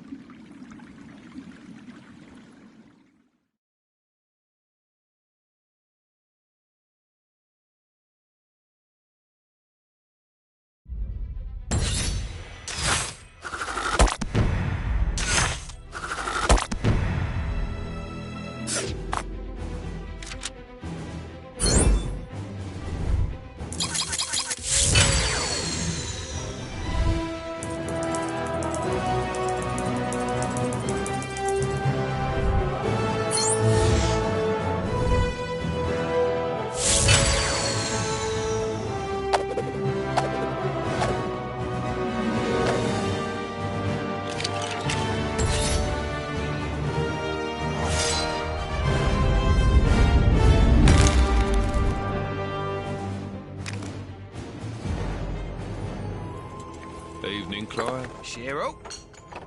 Evening, Clive. Cheryl?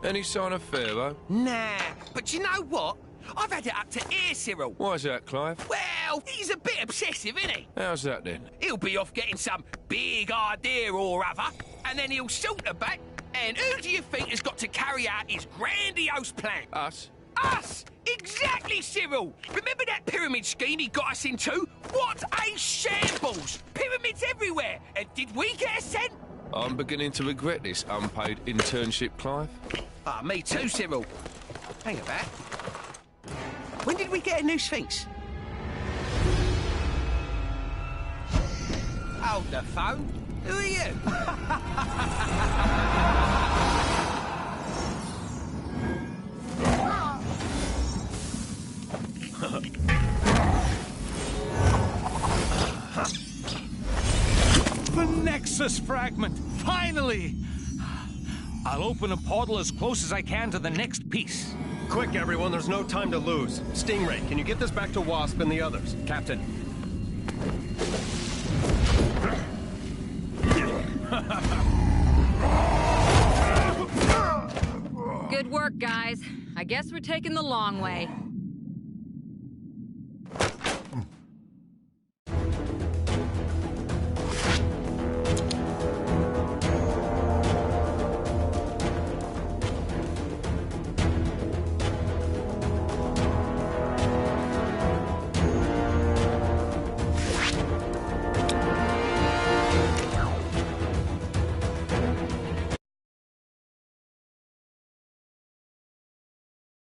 Any sign of Pharaoh? Nah, but you know what? I've had it up to here, Cyril. Why's that, Clive? Well, he's a bit obsessive, isn't he? How's that then? He'll be off getting some big idea or other, and then he'll saunter back, and who do you think has got to carry out his grandiose plan? Us? Us! Exactly, Cyril! Remember that pyramid scheme he got us into? What a shambles! Pyramids everywhere! And did we get a cent? I'm beginning to regret this unpaid internship, Clive. Ah, me too, Cyril. Hang about. When did we get a new Sphinx? Hold the phone. Who are you? The Nexus fragment! Finally! I'll open a portal as close as I can to the next piece. Quick, everyone, there's no time to lose. Stingray, can you get this back to Wasp and the others? Captain. Good work, guys. I guess we're taking the long way.